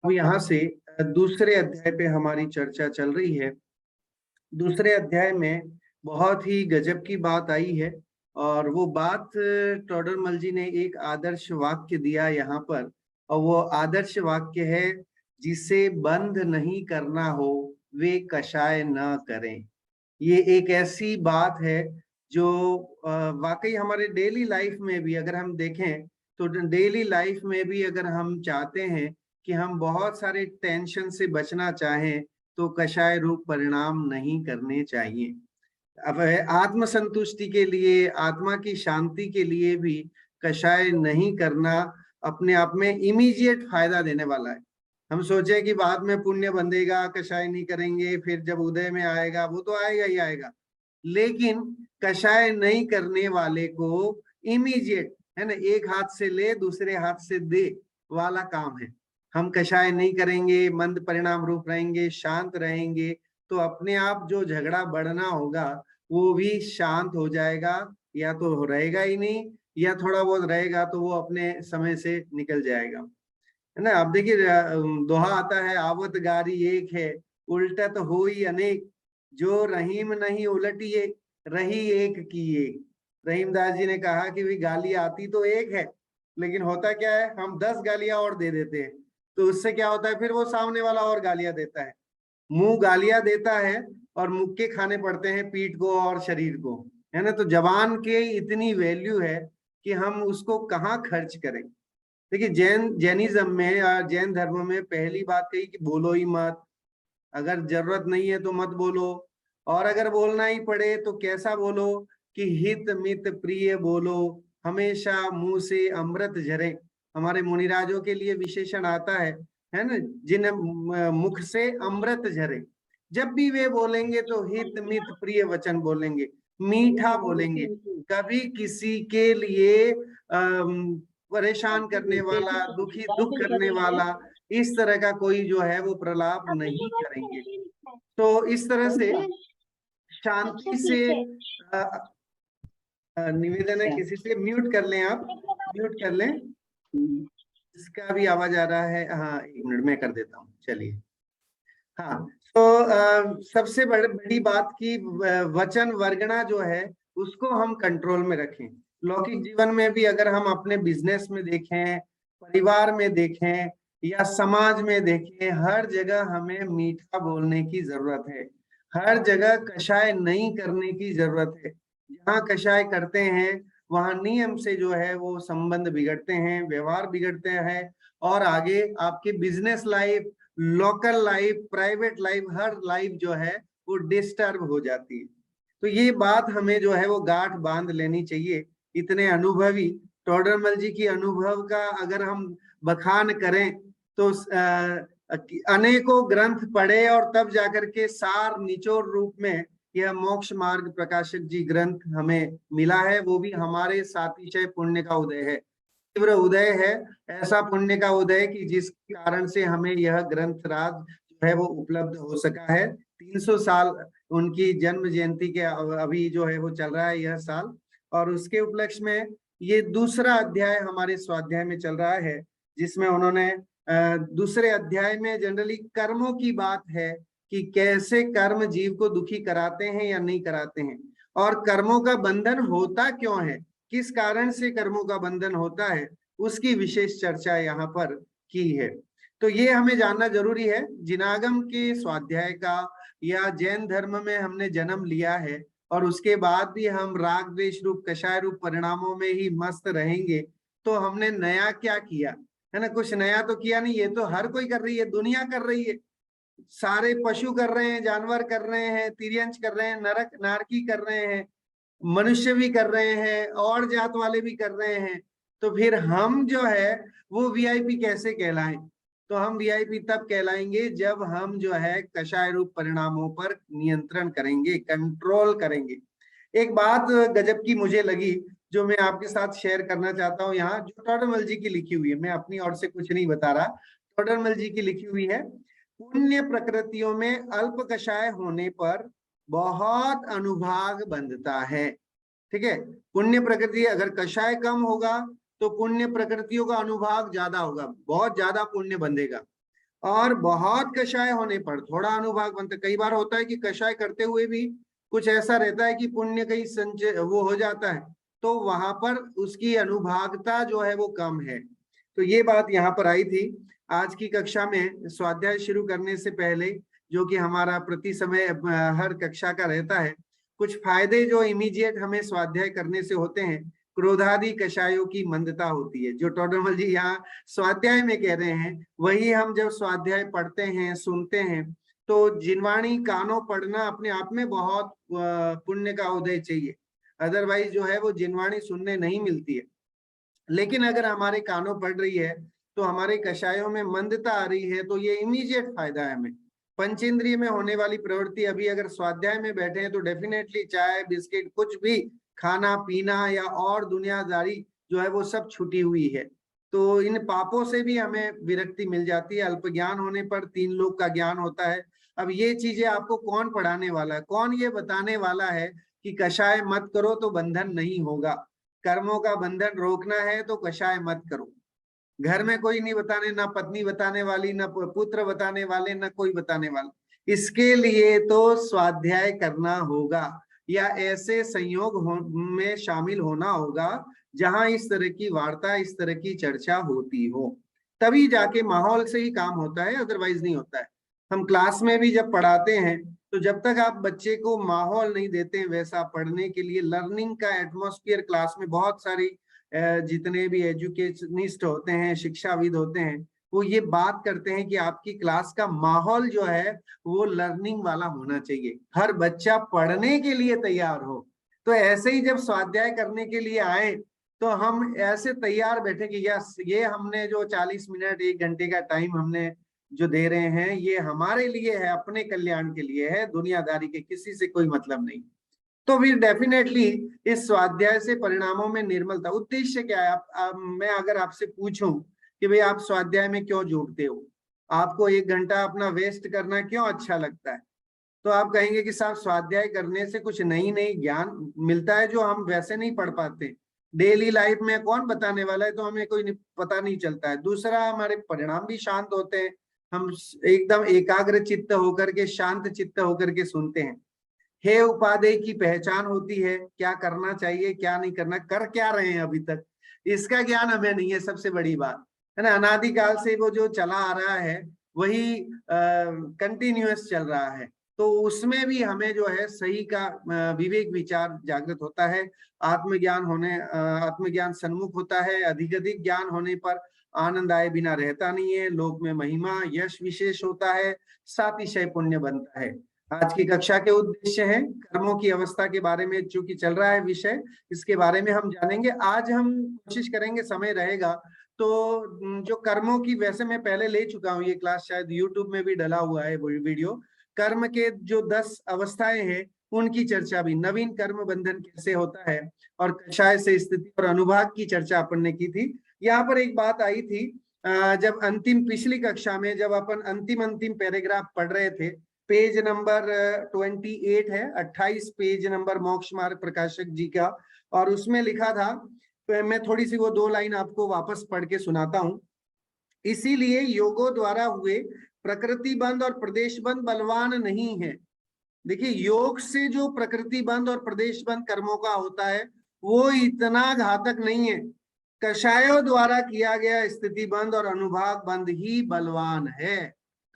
अब यहाँ से दूसरे अध्याय पे हमारी चर्चा चल रही है। दूसरे अध्याय में बहुत ही गजब की बात आई है, और वो बात टोडरमल जी ने एक आदर्श वाक्य दिया यहाँ पर, और वो आदर्श वाक्य है, जिसे बंद नहीं करना हो वे कषाय न करें। ये एक ऐसी बात है जो वाकई हमारे डेली लाइफ में भी अगर हम देखें, तो डेली लाइफ में भी अगर हम चाहते हैं कि हम बहुत सारे टेंशन से बचना चाहें, तो कषाय रूप परिणाम नहीं करने चाहिए। अब आत्म संतुष्टि के लिए, आत्मा की शांति के लिए भी कषाय नहीं करना अपने आप में इमीडिएट फायदा देने वाला है। हम सोचे कि बाद में पुण्य बंधेगा, कषाय नहीं करेंगे, फिर जब उदय में आएगा, वो तो आएगा ही आएगा, लेकिन कषाय नहीं करने वाले को इमीडिएट, है ना, एक हाथ से ले दूसरे हाथ से दे वाला काम है। हम कषाय नहीं करेंगे, मंद परिणाम रूप रहेंगे, शांत रहेंगे, तो अपने आप जो झगड़ा बढ़ना होगा वो भी शांत हो जाएगा, या तो रहेगा ही नहीं, या थोड़ा बहुत रहेगा तो वो अपने समय से निकल जाएगा, है ना। अब देखिए, दोहा आता है, आवत गारी एक है, उल्टत होई अनेक, जो रहीम नहीं उलटिए, रही एक की एक। रहीमदास जी ने कहा कि भाई गाली आती तो एक है, लेकिन होता क्या है, हम 10 गालियां और दे देते हैं, तो उससे क्या होता है, फिर वो सामने वाला और गालियां देता है। मुंह गालियां देता है, और मुक्के खाने पड़ते हैं पीठ को और शरीर को, है ना। तो जबान के इतनी वैल्यू है कि हम उसको कहाँ खर्च करें। देखिए, जैनिज्म में या जैन धर्म में पहली बात कही कि बोलो ही मत, अगर जरूरत नहीं है तो मत बोलो, और अगर बोलना ही पड़े तो कैसा बोलो कि हित मित प्रिय बोलो, हमेशा मुंह से अमृत झरे। हमारे मुनिराजों के लिए विशेषण आता है ना, जिन मुख से अमृत झरे। जब भी वे बोलेंगे तो हित मित प्रिय वचन बोलेंगे, मीठा बोलेंगे, कभी किसी के लिए परेशान करने वाला, दुख करने वाला, इस तरह का कोई जो है वो प्रलाप नहीं करेंगे। तो इस तरह से शांति से निवेदन है, किसी से म्यूट कर लें, आप म्यूट कर लें, इसका भी आवाज आ रहा है। हाँ, 1 मिनट में कर देता हूँ, चलिए। हाँ, तो सबसे बड़ी बात की वचन वर्गना जो है उसको हम कंट्रोल में रखें। लौकिक जीवन में भी अगर हम अपने बिजनेस में देखें, परिवार में देखें, या समाज में देखें, हर जगह हमें मीठा बोलने की जरूरत है, हर जगह कषाय नहीं करने की जरूरत है। जहाँ कषाय करते हैं वहां नियम से जो है वो संबंध बिगड़ते हैं, व्यवहार बिगड़ते हैं, और आगे आपकी business life, local life, private life, हर लाइफ जो है वो डिस्टर्ब हो जाती है। तो ये बात हमें जो है वो गांठ बांध लेनी चाहिए। इतने अनुभवी टोडरमल जी की अनुभव का अगर हम बखान करें तो अनेकों ग्रंथ पढ़े, और तब जाकर के सार निचोड़ रूप में यह मोक्ष मार्ग प्रकाशक जी ग्रंथ हमें मिला है। वो भी हमारे सातिशय पुण्य का उदय है, तीव्र उदय है, ऐसा पुण्य का उदय कि जिस कारण से हमें यह ग्रंथ राज जो है वो उपलब्ध हो सका है। 300 साल उनकी जन्म जयंती के अभी जो है वो चल रहा है यह साल, और उसके उपलक्ष्य में ये दूसरा अध्याय हमारे स्वाध्याय में चल रहा है, जिसमें उन्होंने दूसरे अध्याय में जनरली कर्मों की बात है कि कैसे कर्म जीव को दुखी कराते हैं या नहीं कराते हैं, और कर्मों का बंधन होता क्यों है, किस कारण से कर्मों का बंधन होता है, उसकी विशेष चर्चा यहाँ पर की है। तो ये हमें जानना जरूरी है। जिनागम के स्वाध्याय का, या जैन धर्म में हमने जन्म लिया है, और उसके बाद भी हम राग द्वेष रूप कषाय रूप परिणामों में ही मस्त रहेंगे, तो हमने नया क्या किया, है ना। कुछ नया तो किया नहीं, ये तो हर कोई कर रही है, दुनिया कर रही है, सारे पशु कर रहे हैं, जानवर कर रहे हैं, तिर्यंच कर रहे हैं, नरक नारकी कर रहे हैं, मनुष्य भी कर रहे हैं, और जात वाले भी कर रहे हैं। तो फिर हम जो है वो वीआईपी कैसे कहलाएं? तो हम वीआईपी तब कहलाएंगे जब हम जो है कषाय रूप परिणामों पर नियंत्रण करेंगे, कंट्रोल करेंगे। एक बात गजब की मुझे लगी, जो मैं आपके साथ शेयर करना चाहता हूँ यहाँ, जो टोडरमल जी की लिखी हुई है, मैं अपनी ओर से कुछ नहीं बता रहा, टोडरमल जी की लिखी हुई है। पुण्य प्रकृतियों में अल्प कषाय होने पर बहुत अनुभाग बंधता है। ठीक है, पुण्य प्रकृति अगर कषाय कम होगा तो पुण्य प्रकृतियों का अनुभाग ज्यादा होगा, बहुत ज्यादा पुण्य बंधेगा। और बहुत कषाय होने पर थोड़ा अनुभाग बनता। कई बार होता है कि कषाय करते हुए भी कुछ ऐसा रहता है कि पुण्य कहीं संचय वो हो जाता है, तो वहां पर उसकी अनुभागता जो है वो कम है। तो ये बात यहाँ पर आई थी। आज की कक्षा में स्वाध्याय शुरू करने से पहले, जो कि हमारा प्रति समय हर कक्षा का रहता है, कुछ फायदे जो इमीडिएट हमें स्वाध्याय करने से होते हैं। क्रोधादि कषायों की मंदता होती है, जो टोडरमल जी यहाँ स्वाध्याय में कह रहे हैं, वही हम जब स्वाध्याय पढ़ते हैं, सुनते हैं, तो जिनवाणी कानों पढ़ना अपने आप में बहुत पुण्य का उदय चाहिए। अदरवाइज जो है वो जिनवाणी सुनने नहीं मिलती है। लेकिन अगर हमारे कानों पड़ रही है तो हमारे कषायों में मंदता आ रही है, तो ये इमीडिएट फायदा है हमें। पंचेंद्रिय में होने वाली प्रवृत्ति अभी अगर स्वाध्याय में बैठे हैं तो डेफिनेटली चाय बिस्किट कुछ भी खाना पीना या और दुनियादारी जो है वो सब छुटी हुई है। तो इन पापों से भी हमें विरक्ति मिल जाती है। अल्प ज्ञान होने पर 3 लोक का ज्ञान होता है। अब ये चीजें आपको कौन पढ़ाने वाला है, कौन ये बताने वाला है कि कषाय मत करो तो बंधन नहीं होगा। कर्मों का बंधन रोकना है तो कषाय मत करो। घर में कोई नहीं बताने, ना पत्नी बताने वाली, ना पुत्र बताने वाले, ना कोई बताने वाला। इसके लिए तो स्वाध्याय करना होगा या ऐसे संयोग में शामिल होना होगा जहां इस तरह की वार्ता, इस तरह की चर्चा होती हो, तभी जाके माहौल से ही काम होता है, अदरवाइज नहीं होता है। हम क्लास में भी जब पढ़ाते हैं तो जब तक आप बच्चे को माहौल नहीं देते हैं वैसा पढ़ने के लिए, लर्निंग का एटमॉस्फेयर क्लास में बहुत सारी जितने भी एजुकेशनिस्ट होते हैं, शिक्षाविद होते हैं, वो ये बात करते हैं कि आपकी क्लास का माहौल जो है वो लर्निंग वाला होना चाहिए, हर बच्चा पढ़ने के लिए तैयार हो। तो ऐसे ही जब स्वाध्याय करने के लिए आए तो हम ऐसे तैयार बैठे कि यस, ये हमने जो 40 मिनट 1 घंटे का टाइम हमने जो दे रहे हैं ये हमारे लिए है, अपने कल्याण के लिए है, दुनियादारी के किसी से कोई मतलब नहीं। तो फिर डेफिनेटली इस स्वाध्याय से परिणामों में निर्मलता। उद्देश्य क्या है? मैं अगर आपसे पूछूं कि भाई आप स्वाध्याय में क्यों जुड़ते हो, आपको 1 घंटा अपना वेस्ट करना क्यों अच्छा लगता है, तो आप कहेंगे कि साहब स्वाध्याय करने से कुछ नई नई ज्ञान मिलता है जो हम वैसे नहीं पढ़ पाते। डेली लाइफ में कौन बताने वाला है, तो हमें कोई नहीं, पता नहीं चलता है। दूसरा, हमारे परिणाम भी शांत होते हैं, हम एकदम एकाग्र चित्त होकर के, शांत चित्त होकर के सुनते हैं। हे उपादेय की पहचान होती है, क्या करना चाहिए क्या नहीं करना, कर क्या रहे हैं अभी तक, इसका ज्ञान हमें नहीं है, सबसे बड़ी बात है ना। अनादिकाल से वो जो चला आ रहा है वही कंटिन्यूअस चल रहा है, तो उसमें भी हमें जो है सही का विवेक विचार जागृत होता है। आत्मज्ञान सन्मुख होता है। अधिक ज्ञान होने पर आनंद आए बिना रहता नहीं है। लोक में महिमा यश विशेष होता है, सातिशय पुण्य बनता है। आज की कक्षा के उद्देश्य हैं कर्मों की अवस्था के बारे में, चूंकि चल रहा है विषय, इसके बारे में हम जानेंगे। आज हम कोशिश करेंगे, समय रहेगा तो जो कर्मों की, वैसे मैं पहले ले चुका हूँ ये क्लास, शायद यूट्यूब में भी डला हुआ है वीडियो। कर्म के जो 10 अवस्थाएं हैं उनकी चर्चा भी, नवीन कर्म बंधन कैसे होता है, और कषाय से स्थिति और अनुभाग की चर्चा अपन ने की थी। यहाँ पर एक बात आई थी, जब अंतिम पिछली कक्षा में जब अपन अंतिम पैराग्राफ पढ़ रहे थे, पेज नंबर 28 है, 28 पेज नंबर मोक्ष मार्ग प्रकाशक जी का, और उसमें लिखा था, तो मैं थोड़ी सी वो 2 लाइन आपको वापस पढ़ के सुनाता हूं। इसीलिए योगों द्वारा हुए प्रकृति बंध और प्रदेश बंध बलवान नहीं है। देखिए, योग से जो प्रकृति बंध और प्रदेश बंध कर्मों का होता है वो इतना घातक नहीं है। कषायों द्वारा किया गया स्थिति बंध और अनुभाग बंध ही बलवान है।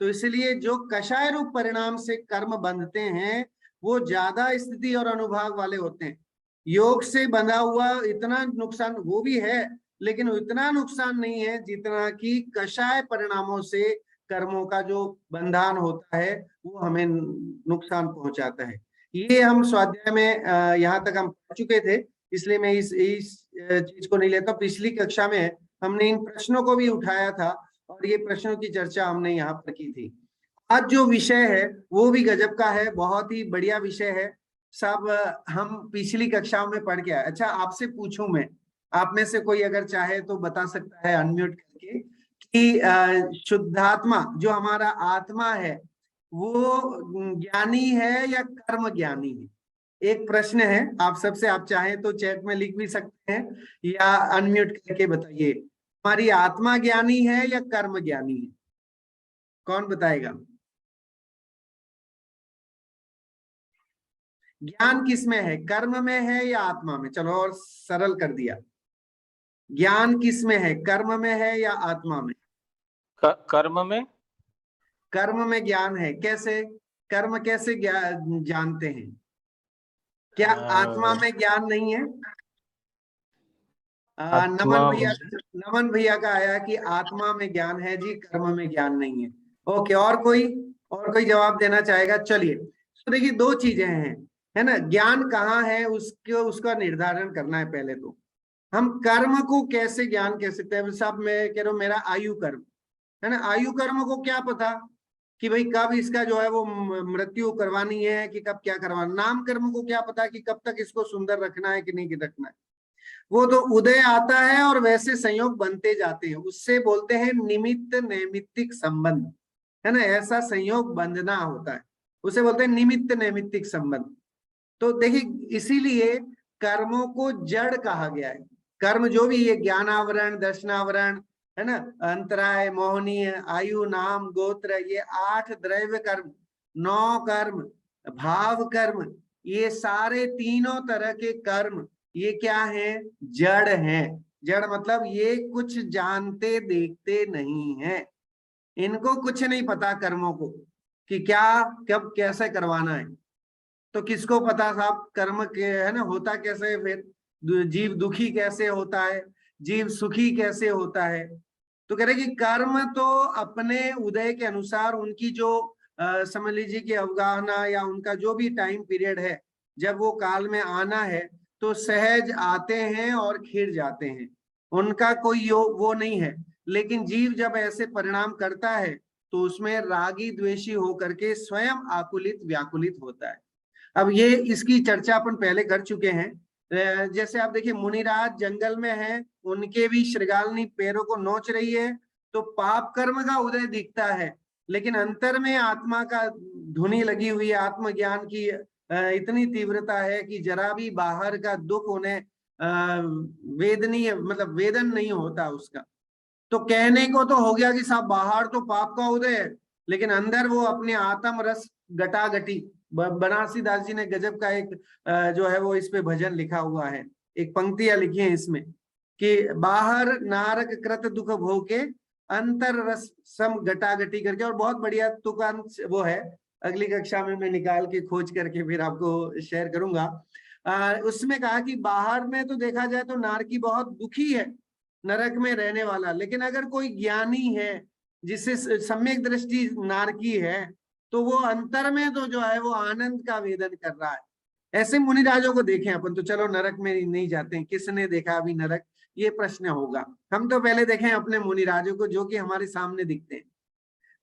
तो इसलिए जो कषाय रूप परिणाम से कर्म बंधते हैं वो ज्यादा स्थिति और अनुभाग वाले होते हैं। योग से बंधा हुआ इतना नुकसान वो भी है, लेकिन उतना नुकसान नहीं है जितना कि कषाय परिणामों से कर्मों का जो बंधन होता है वो हमें नुकसान पहुंचाता है। ये हम स्वाध्याय में यहाँ तक हम पढ़ चुके थे, इसलिए मैं इस चीज को नहीं लेता। पिछली कक्षा में हमने इन प्रश्नों को भी उठाया था और ये प्रश्नों की चर्चा हमने यहाँ पर की थी। आज जो विषय है वो भी गजब का है, बहुत ही बढ़िया विषय है। सब हम पिछली कक्षाओं में पढ़ के आए। अच्छा, आपसे पूछूं मैं, आप में से कोई अगर चाहे तो बता सकता है अनम्यूट करके कि शुद्धात्मा जो हमारा आत्मा है वो ज्ञानी है या कर्म ज्ञानी है? एक प्रश्न है, आप सबसे, आप चाहें तो चैट में लिख भी सकते हैं या अनम्यूट करके बताइए, हमारी आत्मा ज्ञानी है या कर्म ज्ञानी है? कौन बताएगा? ज्ञान किस में है, कर्म में है या आत्मा में? चलो और सरल कर दिया, ज्ञान किस में है, कर्म में है या आत्मा में? कर्म में। कर्म में ज्ञान है, कैसे? कर्म कैसे जानते हैं? क्या आत्मा में ज्ञान नहीं है? आत्मा नमन भैया का आया कि आत्मा में ज्ञान है जी, कर्म में ज्ञान नहीं है। ओके, और कोई जवाब देना चाहेगा? चलिए, तो देखिए दो चीजें हैं, है ना। ज्ञान कहाँ है उसका निर्धारण करना है पहले। तो हम कर्म को कैसे ज्ञान कह सकते हैं? साहब मैं कह रहा हूँ मेरा आयु कर्म है ना, आयु कर्म को क्या पता कि भाई कब इसका जो है वो मृत्यु करवानी है कि कब क्या करवाना। नाम कर्म को क्या पता कि कब तक इसको सुंदर रखना है कि नहीं रखना है। वो तो उदय आता है और वैसे संयोग बनते जाते हैं, उससे बोलते हैं निमित्त नैमित्तिक संबंध, है ना। ऐसा संयोग बंधना होता है, उसे बोलते हैं निमित्त नैमित्तिक संबंध। तो देखिए इसीलिए कर्मों को जड़ कहा गया है। कर्म जो भी ये ज्ञानावरण, दर्शनावरण, है ना, अंतराय, मोहनीय, आयु, नाम, गोत्र, ये 8 द्रव्य कर्म, 9 कर्म, भाव कर्म, ये सारे तीनों तरह के कर्म ये क्या है? जड़ है। जड़ मतलब ये कुछ जानते देखते नहीं है, इनको कुछ नहीं पता कर्मों को कि क्या कब कैसे करवाना है। तो किसको पता साहब कर्म के, है ना, होता कैसे? फिर जीव दुखी कैसे होता है, जीव सुखी कैसे होता है? तो कह रहे कि कर्म तो अपने उदय के अनुसार उनकी जो समझ लीजिए कि अवगाहना या उनका जो भी टाइम पीरियड है, जब वो काल में आना है तो सहज आते हैं और खिर जाते हैं, उनका कोई योग वो नहीं है। लेकिन जीव जब ऐसे परिणाम करता है तो उसमें रागी द्वेषी होकर के स्वयं आकुलित व्याकुलित होता है। अब ये इसकी चर्चा अपन पहले कर चुके हैं। जैसे आप देखिए मुनिराज जंगल में है, उनके भी श्रृगालनी पैरों को नोच रही है, तो पाप कर्म का उदय दिखता है, लेकिन अंतर में आत्मा का धुनी लगी हुई है, आत्मज्ञान की इतनी तीव्रता है कि जरा भी बाहर का दुख उन्हें वेदनीय मतलब वेदन नहीं होता उसका। तो कहने को तो हो गया कि साहब बाहर तो पाप का उदय है, लेकिन अंदर वो अपने आत्म रस गटागटी। बनारसी दास जी ने गजब का एक जो है वो इस पे भजन लिखा हुआ है, एक पंक्तियां लिखी हैं इसमें कि बाहर नारक कृत दुख भोगे अंतर रस सम गटागटी करके, और बहुत बढ़िया तुकान वो है, अगली कक्षा में मैं निकाल के खोज करके फिर आपको शेयर करूंगा। उसमें कहा कि बाहर में तो देखा जाए तो नारकी बहुत दुखी है, नरक में रहने वाला, लेकिन अगर कोई ज्ञानी है जिसे सम्यक दृष्टि नारकी है, तो वो अंतर में तो जो है वो आनंद का वेदन कर रहा है। ऐसे मुनिराजों को देखें अपन तो, चलो नरक में नहीं जाते हैं, किसने देखा अभी नरक, ये प्रश्न होगा। हम तो पहले देखें अपने मुनिराजों को जो कि हमारे सामने दिखते हैं।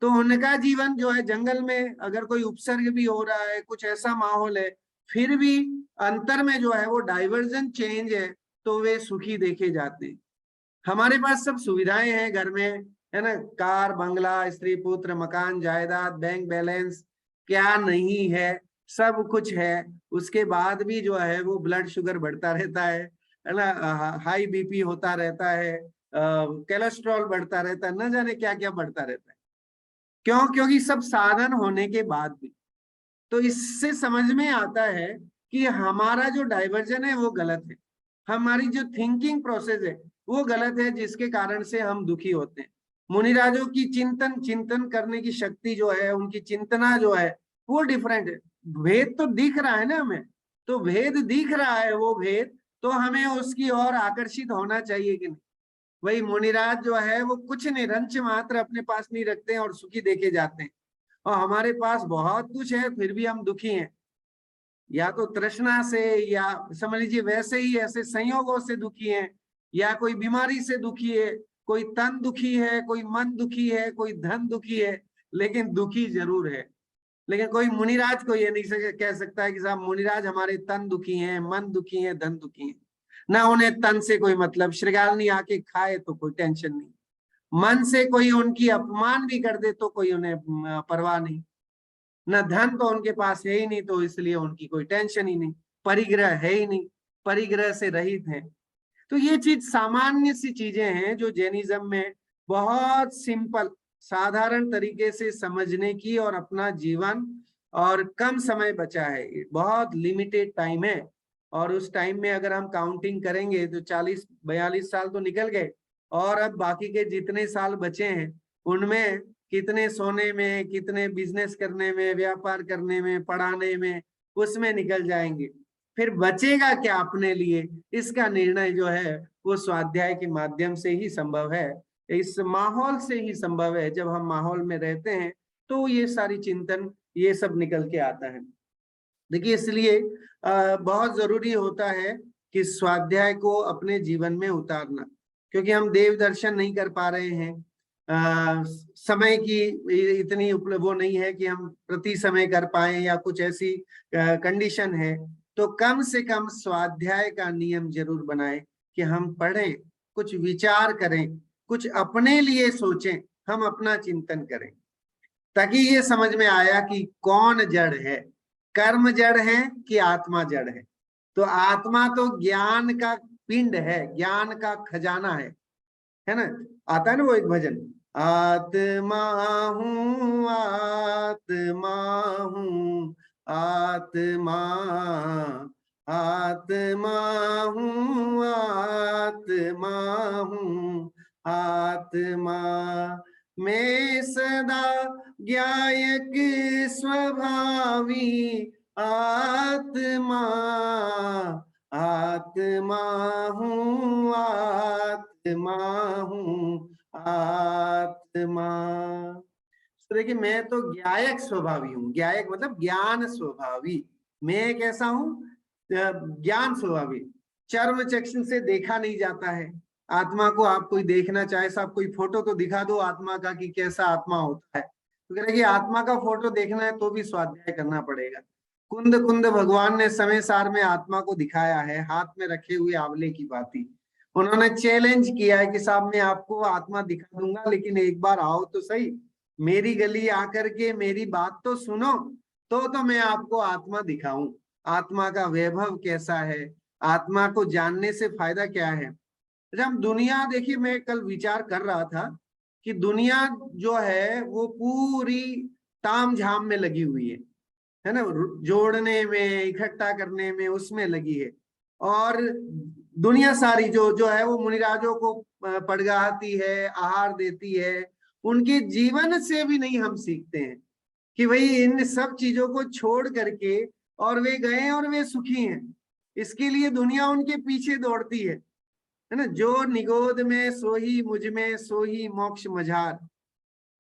तो उनका जीवन जो है जंगल में अगर कोई उपसर्ग भी हो रहा है, कुछ ऐसा माहौल है, फिर भी अंतर में जो है वो डाइवर्जन चेंज है, तो वे सुखी देखे जाते हैं। हमारे पास सब सुविधाएं हैं घर में, है ना, कार, बंगला, स्त्री पुत्र, मकान, जायदाद, बैंक बैलेंस, क्या नहीं है? सब कुछ है। उसके बाद भी जो है वो ब्लड शुगर बढ़ता रहता है ना, हाई बीपी होता रहता है, कोलेस्ट्रॉल बढ़ता रहता है, न जाने क्या क्या बढ़ता रहता है। क्यों? क्योंकि सब साधन होने के बाद भी। तो इससे समझ में आता है कि हमारा जो डाइवर्जन है वो गलत है, हमारी जो थिंकिंग प्रोसेस है वो गलत है, जिसके कारण से हम दुखी होते हैं। मुनिराजों की चिंतन करने की शक्ति जो है, उनकी चिंतना जो है वो डिफरेंट है। भेद तो दिख रहा है ना हमें, तो भेद दिख रहा है, वो भेद तो हमें उसकी ओर आकर्षित होना चाहिए कि नहीं। वही मुनिराज जो है वो कुछ नहीं, रंच मात्र अपने पास नहीं रखते हैं और सुखी देखे जाते हैं, और हमारे पास बहुत कुछ है फिर भी हम दुखी हैं, या तो तृष्णा से, या समझ लीजिए वैसे ही ऐसे संयोगों से दुखी हैं, या कोई बीमारी से दुखी है, कोई तन दुखी है, कोई मन दुखी है, कोई धन दुखी है, लेकिन दुखी जरूर है। लेकिन कोई मुनिराज को ये नहीं कह सकता है कि साहब मुनिराज हमारे तन दुखी हैं, मन दुखी है, धन दुखी है। ना उन्हें तन से कोई मतलब, श्रृगालनी आके खाए तो कोई टेंशन नहीं, मन से कोई उनकी अपमान भी कर दे तो कोई उन्हें परवाह नहीं, न धन तो उनके पास है ही नहीं तो इसलिए उनकी कोई टेंशन ही नहीं, परिग्रह है ही नहीं, परिग्रह से रहित है। तो ये चीज सामान्य सी चीजें हैं जो जैनिज्म में बहुत सिंपल साधारण तरीके से समझने की और अपना जीवन, और कम समय बचा है, बहुत लिमिटेड टाइम है, और उस टाइम में अगर हम काउंटिंग करेंगे तो 40-42 साल तो निकल गए, और अब बाकी के जितने साल बचे हैं उनमें कितने सोने में, कितने बिजनेस करने में, व्यापार करने में, पढ़ाने में, उसमें निकल जाएंगे। फिर बचेगा क्या अपने लिए, इसका निर्णय जो है वो स्वाध्याय के माध्यम से ही संभव है, इस माहौल से ही संभव है। जब हम माहौल में रहते हैं तो ये सारी चिंतन, ये सब निकल के आता है। देखिए, इसलिए बहुत जरूरी होता है कि स्वाध्याय को अपने जीवन में उतारना, क्योंकि हम देव दर्शन नहीं कर पा रहे हैं, समय की इतनी वो नहीं है कि हम प्रति समय कर पाए, या कुछ ऐसी कंडीशन है, तो कम से कम स्वाध्याय का नियम जरूर बनाए कि हम पढ़ें, कुछ विचार करें, कुछ अपने लिए सोचें, हम अपना चिंतन करें, ताकि ये समझ में आया कि कौन जड़ है, कर्म जड़ है कि आत्मा जड़ है। तो आत्मा तो ज्ञान का पिंड है, ज्ञान का खजाना है ना। आता है ना वो एक भजन, आत्मा हूँ आत्मा हूँ आत्मा, आत्मा हूँ आत्मा हूँ आत्मा, मैं सदा ज्ञायक स्वभावी आत्मा, आत्मा हूँ आत्मा हूँ आत्मा। तो देखिए, मैं तो ज्ञायक स्वभावी हूँ, ज्ञायक मतलब ज्ञान स्वभावी, मैं कैसा हूँ, ज्ञान स्वभावी। चर्म चक्षु से देखा नहीं जाता है आत्मा को। आप कोई देखना चाहे, साहब कोई फोटो तो दिखा दो आत्मा का कि कैसा आत्मा होता है, तो कह रहे कि आत्मा का फोटो देखना है तो भी स्वाध्याय करना पड़ेगा। कुंद कुंद भगवान ने समय सार में आत्मा को दिखाया है, हाथ में रखे हुए आंवले की बाती। उन्होंने चैलेंज किया है कि साहब मैं आपको आत्मा दिखा दूंगा, लेकिन एक बार आओ तो सही, मेरी गली आकर के मेरी बात तो सुनो, तो मैं आपको आत्मा दिखाऊं, आत्मा का वैभव कैसा है, आत्मा को जानने से फायदा क्या है। अच्छा, हम दुनिया, देखिए मैं कल विचार कर रहा था कि दुनिया जो है वो पूरी ताम झाम में लगी हुई है ना, जोड़ने में, इकट्ठा करने में, उसमें लगी है। और दुनिया सारी जो जो है वो मुनिराजों को पड़गाती है, आहार देती है, उनके जीवन से भी नहीं हम सीखते हैं कि भाई इन सब चीजों को छोड़ करके और वे गए और वे सुखी हैं। इसके लिए दुनिया उनके पीछे दौड़ती है ना। जो निगोद में सोही मुझ में सोही मोक्ष मझार,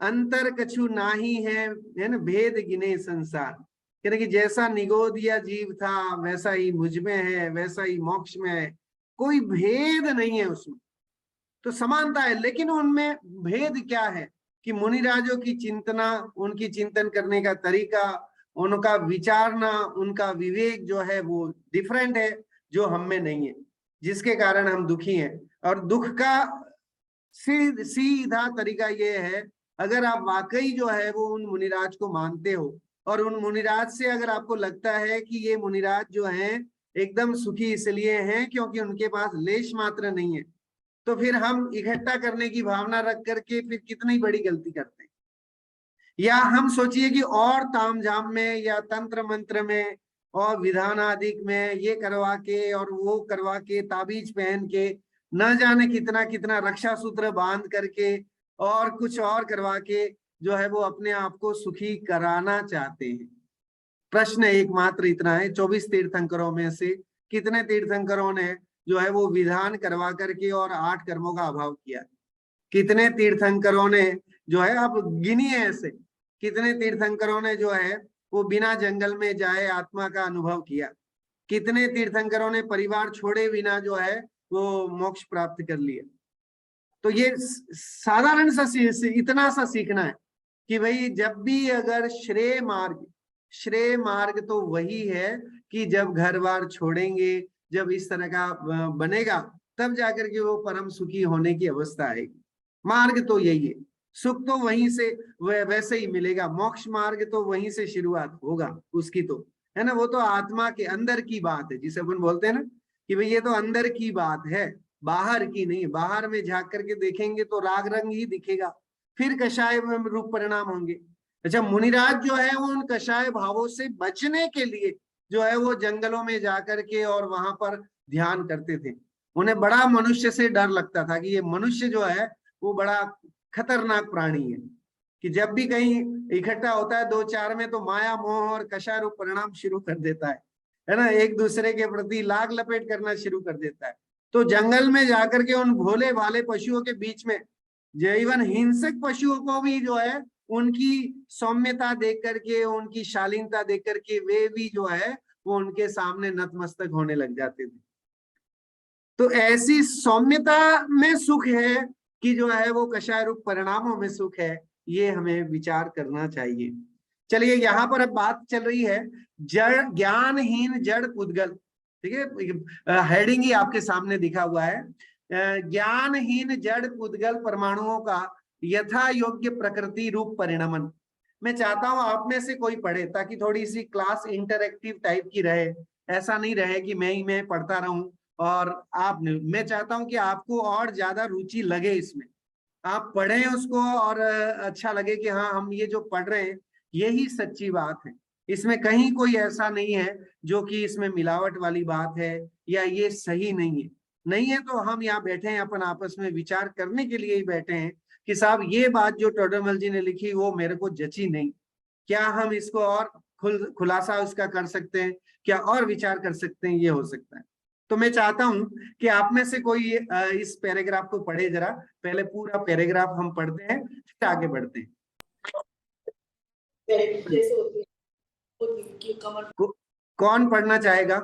अंतर कछु नाही है ना, भेद गिने संसार। कहने कि जैसा निगोदिया जीव था वैसा ही मुझ में है, वैसा ही मोक्ष में है, कोई भेद नहीं है उसमें, तो समानता है। लेकिन उनमें भेद क्या है कि मुनिराजों की चिंतना, उनकी चिंतन करने का तरीका, उनका विचारना, उनका विवेक जो है वो डिफरेंट है, जो हम में नहीं है, जिसके कारण हम दुखी हैं। और दुख का सीधा तरीका ये है, अगर आप वाकई जो है वो उन मुनिराज को मानते हो, और उन मुनिराज से अगर आपको लगता है कि ये मुनिराज जो हैं एकदम सुखी इसलिए हैं क्योंकि उनके पास लेश मात्र नहीं है, तो फिर हम इकट्ठा करने की भावना रख करके फिर कितनी बड़ी गलती करते हैं। या हम सोचिए कि और तामझाम में या तंत्र मंत्र में और विधान आदि में ये करवा के और वो करवा के, ताबीज पहन के, न जाने कितना कितना रक्षा सूत्र बांध करके और कुछ और करवा के जो है वो अपने आप को सुखी कराना चाहते हैं। प्रश्न एकमात्र इतना है, 24 तीर्थंकरों में से कितने तीर्थंकरों ने जो है वो विधान करवा करके और 8 कर्मों का अभाव किया? कितने तीर्थंकरों ने जो है, आप गिनिए ऐसे, कितने तीर्थंकरों ने जो है वो बिना जंगल में जाए आत्मा का अनुभव किया? कितने तीर्थंकरों ने परिवार छोड़े बिना जो है वो मोक्ष प्राप्त कर लिया? तो ये साधारण सा इतना सा सीखना है कि भाई जब भी अगर श्रेय मार्ग तो वही है कि जब घर बार छोड़ेंगे, जब इस तरह का बनेगा, तब जाकर के वो परम सुखी होने की अवस्था आएगी। मार्ग तो यही है, सुख तो वहीं से वैसे ही मिलेगा, मोक्ष मार्ग तो वहीं से शुरुआत होगा उसकी, तो है ना। वो तो आत्मा के अंदर की बात है, जिसे अपन बोलते हैं ना कि भाई ये तो अंदर की बात है, बाहर की नहीं। बाहर में झांक करके देखेंगे तो राग रंग ही दिखेगा, फिर कषाय रूप परिणाम होंगे। अच्छा, मुनिराज जो है वो उन कषाय भावों से बचने के लिए जो है वो जंगलों में जाकर के और वहां पर ध्यान करते थे। उन्हें बड़ा मनुष्य से डर लगता था कि ये मनुष्य जो है वो बड़ा खतरनाक प्राणी है, कि जब भी कहीं इकट्ठा होता है दो चार में तो माया मोह और कषाय रूप परिणाम शुरू कर देता है ना, एक दूसरे के प्रति लाग लपेट करना शुरू कर देता है। तो जंगल में जाकर के उन भोले भाले पशुओं के बीच में जीवन हिंसक पशुओं को भी जो है उनकी सौम्यता देख करके, उनकी शालीनता देख करके वे भी जो है वो उनके सामने नतमस्तक होने लग जाते थे। तो ऐसी सौम्यता में सुख है कि जो है वो कषाय रूप परिणामों में सुख है, ये हमें विचार करना चाहिए। चलिए, यहाँ पर अब बात चल रही है जड़ ज्ञानहीन जड़ पुद्गल, ठीक है, हेडिंग ही आपके सामने दिखा हुआ है, ज्ञानहीन जड़ पुद्गल परमाणुओं का यथा योग्य प्रकृति रूप परिणमन। मैं चाहता हूं आप में से कोई पढ़े ताकि थोड़ी सी क्लास इंटरैक्टिव टाइप की रहे, ऐसा नहीं रहे कि मैं पढ़ता रहूं और आप नहीं। मैं चाहता हूं कि आपको और ज्यादा रुचि लगे इसमें, आप पढ़ें उसको और अच्छा लगे कि हाँ हम ये जो पढ़ रहे हैं यही सच्ची बात है, इसमें कहीं कोई ऐसा नहीं है जो कि इसमें मिलावट वाली बात है या ये सही नहीं है। नहीं है तो हम यहाँ बैठे हैं अपन आपस में विचार करने के लिए ही बैठे हैं कि साहब ये बात जो टोडरमल जी ने लिखी वो मेरे को जची नहीं, क्या हम इसको और खुलासा उसका कर सकते हैं, क्या और विचार कर सकते हैं, ये हो सकता है। तो मैं चाहता हूं कि आप में से कोई इस पैराग्राफ को पढ़े, जरा पहले पूरा पैराग्राफ हम पढ़ते हैं फिर आगे बढ़ते हैं। कौन पढ़ना चाहेगा?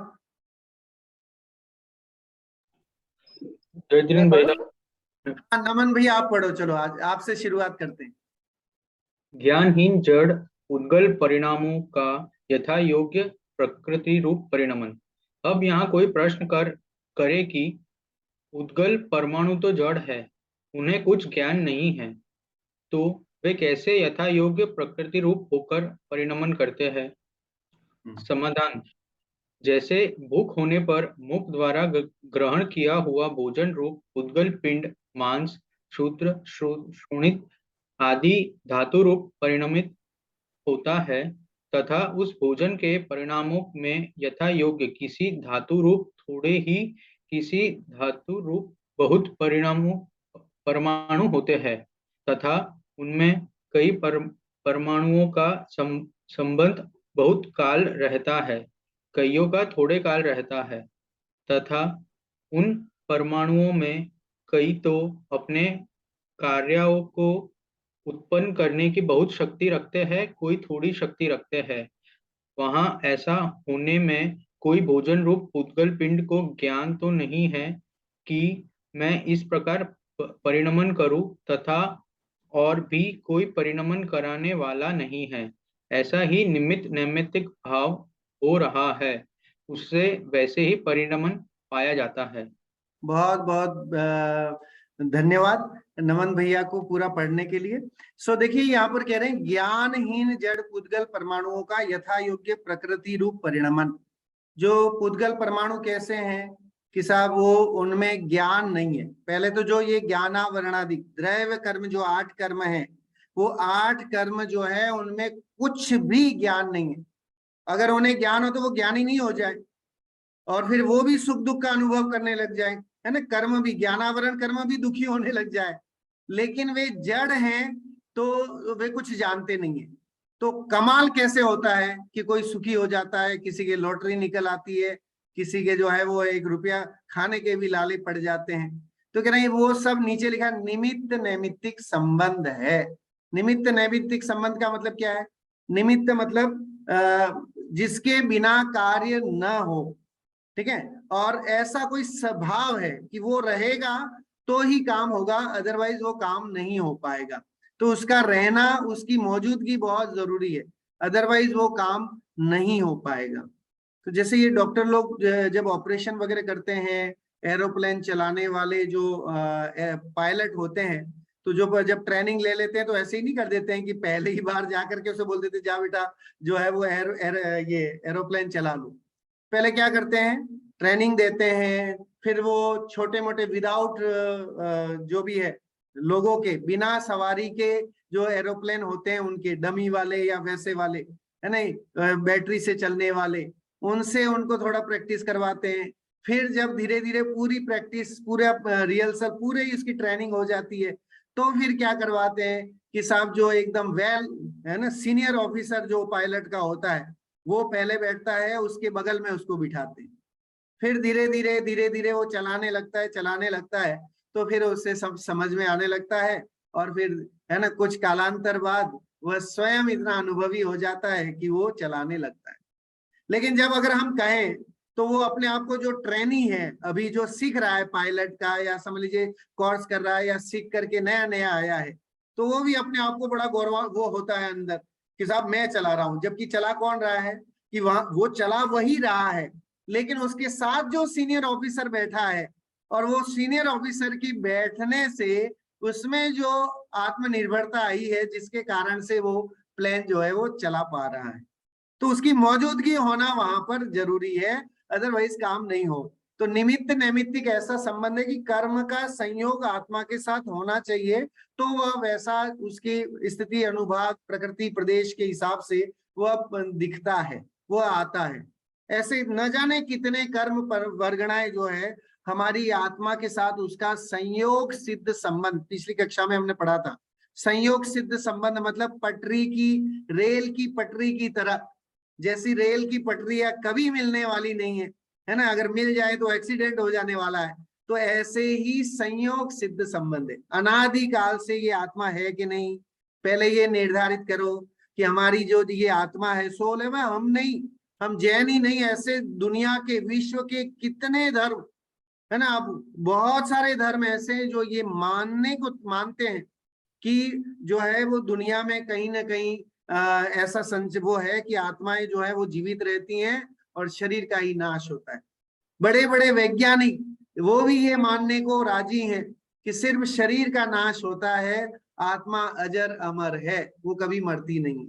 नमन भैया आप पढ़ो, चलो आज आपसे शुरुआत करते हैं। ज्ञानहीन जड़ उद्गल परिणामों का यथा योग्य प्रकृति रूप परिणमन। अब यहाँ कोई प्रश्न करे कि उद्गल परमाणु तो जड़ है, उन्हें कुछ ज्ञान नहीं है, तो वे कैसे यथा योग्य प्रकृति रूप होकर परिणमन करते हैं? समाधान: जैसे भूख होने पर मुख द्वारा ग्रहण किया हुआ भोजन रूप उद्गल पिंड मांस शूद्र श्रोणित आदि धातु रूप परिणमित होता है, तथा उस भोजन के परिणामों में यथा योग्य किसी धातु रूप थोड़े ही, किसी धातु रूप बहुत परमाणु होते हैं, तथा उनमें कई परमाणुओं का संबंध बहुत काल रहता है, कईयों का थोड़े काल रहता है, तथा उन परमाणुओं में कई तो अपने कार्यों को उत्पन्न करने की बहुत शक्ति रखते हैं, कोई थोड़ी शक्ति रखते हैं। वहां ऐसा होने में कोई भोजन रूप उद्गल पिंड को ज्ञान तो नहीं है कि मैं इस प्रकार परिणमन करूं, तथा और भी कोई परिणमन कराने वाला नहीं है। ऐसा ही निमित्त नैमित्तिक भाव हो रहा है, उससे वैसे ही परिणमन पाया जाता है। बहुत बहुत धन्यवाद नमन भैया को पूरा पढ़ने के लिए। सो देखिए यहाँ पर कह रहे हैं ज्ञानहीन जड़ पुद्गल परमाणुओं का यथा योग्य प्रकृति रूप परिणमन। जो पुद्गल परमाणु कैसे हैं कि साहब वो उनमें ज्ञान नहीं है। पहले तो जो ये ज्ञानावरणादि द्रव्य कर्म जो 8 कर्म है, वो 8 कर्म जो है उनमें कुछ भी ज्ञान नहीं है। अगर उन्हें ज्ञान हो तो वो ज्ञानी नहीं हो जाए और फिर वो भी सुख दुख का अनुभव करने लग जाए, है ना, कर्म भी ज्ञानावरण कर्म भी दुखी होने लग जाए, लेकिन वे जड़ हैं तो वे कुछ जानते नहीं है। तो कमाल कैसे होता है कि कोई सुखी हो जाता है, किसी के लॉटरी निकल आती है, किसी के जो है वो 1 रुपया खाने के भी लाले पड़ जाते हैं। तो कह रहे हैं वो सब नीचे लिखा निमित्त नैमित्तिक संबंध है। निमित्त नैमित्तिक संबंध का मतलब क्या है? निमित्त मतलब जिसके बिना कार्य न हो, ठीक है, और ऐसा कोई स्वभाव है कि वो रहेगा तो ही काम होगा, अदरवाइज वो काम नहीं हो पाएगा। तो उसका रहना, उसकी मौजूदगी बहुत जरूरी है, अदरवाइज वो काम नहीं हो पाएगा। तो जैसे ये डॉक्टर लोग जब ऑपरेशन वगैरह करते हैं, एरोप्लेन चलाने वाले जो पायलट होते हैं, तो जो जब ट्रेनिंग ले लेते हैं तो ऐसे ही नहीं कर देते हैं कि पहले ही बार जा करके उसे बोल देते जा बेटा जो है वो ये एरोप्लेन चला लो। पहले क्या करते हैं, ट्रेनिंग देते हैं, फिर वो छोटे मोटे विदाउट जो भी है लोगों के, बिना सवारी के जो एरोप्लेन होते हैं उनके, डमी वाले या वैसे वाले, है नहीं, बैटरी से चलने वाले, उनसे उनको थोड़ा प्रैक्टिस करवाते हैं। फिर जब धीरे धीरे पूरी प्रैक्टिस, पूरा रिहर्सल, पूरे इसकी ट्रेनिंग हो जाती है, तो फिर क्या करवाते हैं कि साहब जो एकदम वेल, है ना, सीनियर ऑफिसर जो पायलट का होता है वो पहले बैठता है, उसके बगल में उसको बिठाते हैं। फिर धीरे धीरे वो चलाने लगता है, तो फिर उससे सब समझ में आने लगता है, और फिर, है ना, कुछ कालांतर बाद वह स्वयं इतना अनुभवी हो जाता है कि वो चलाने लगता है। लेकिन जब अगर हम कहें तो वो अपने आप को, जो ट्रेनी है अभी जो सीख रहा है पायलट का, या समझ लीजिए कोर्स कर रहा है या सीख करके नया नया आया है, तो वो भी अपने आप को बड़ा गौरव वो होता है अंदर कि साहब मैं चला रहा हूं। जबकि चला कौन रहा है, कि वहां वो चला वही रहा है, लेकिन उसके साथ जो सीनियर ऑफिसर बैठा है, और वो सीनियर ऑफिसर की बैठने से उसमें जो आत्मनिर्भरता आई है, जिसके कारण से वो प्लेन जो है वो चला पा रहा है, तो उसकी मौजूदगी होना वहां पर जरूरी है, अदरवाइज काम नहीं हो। तो निमित्त नैमित्तिक ऐसा संबंध है कि कर्म का संयोग आत्मा के साथ होना चाहिए, तो वह वैसा उसकी स्थिति, अनुभाग, प्रकृति, प्रदेश के हिसाब से वह दिखता है, वह आता है। ऐसे न जाने कितने कर्म पर वर्गणाएं जो है हमारी आत्मा के साथ, उसका संयोग सिद्ध संबंध, पिछली कक्षा में हमने पढ़ा था। संयोग सिद्ध संबंध मतलब पटरी की, रेल की पटरी की तरह, जैसी रेल की पटरियां कभी मिलने वाली नहीं है ना, अगर मिल जाए तो एक्सीडेंट हो जाने वाला है, तो ऐसे ही संयोग सिद्ध संबंध है। अनादि काल से ये आत्मा है कि नहीं, पहले ये निर्धारित करो कि हमारी जो ये आत्मा है, सोल है, वह हम नहीं, हम जैन ही नहीं, ऐसे दुनिया के, विश्व के कितने धर्म, है ना, अब बहुत सारे धर्म ऐसे हैं जो ये मानते हैं कि जो है वो दुनिया में कहीं ना कहीं ऐसा वो है कि आत्माएं जो है वो जीवित रहती हैं और शरीर का ही नाश होता है। बड़े बड़े वैज्ञानिक वो भी ये मानने को राजी हैं कि सिर्फ शरीर का नाश होता है, आत्मा अजर अमर है, वो कभी मरती नहीं।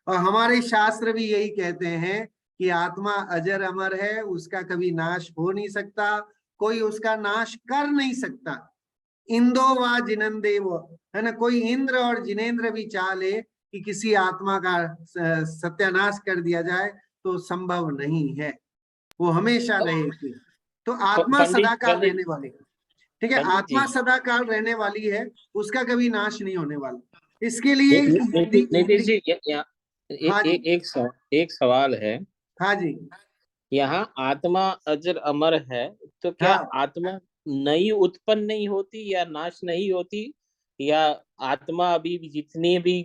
और हमारे शास्त्र भी यही कहते हैं कि आत्मा अजर अमर है, उसका कभी नाश हो नहीं सकता, कोई उसका नाश कर नहीं सकता। इंदो वा जिनेन्द्रेव, है ना, कोई इंद्र और जिनेन्द्र भी चाह ले कि किसी आत्मा का सत्यानाश कर दिया जाए तो संभव नहीं है, वो हमेशा रहेगी। तो आत्मा सदाकाल रहने वाली, ठीक है, आत्मा सदाकाल रहने वाली है, उसका कभी नाश नहीं होने वाला। इसके लिए नीतीश जी, हाँ जी, एक सवाल है। हाँ जी, यहाँ आत्मा अजर अमर है, तो क्या हाँ, आत्मा नई उत्पन्न नहीं होती या नाश नहीं होती, या आत्मा अभी भी जितनी भी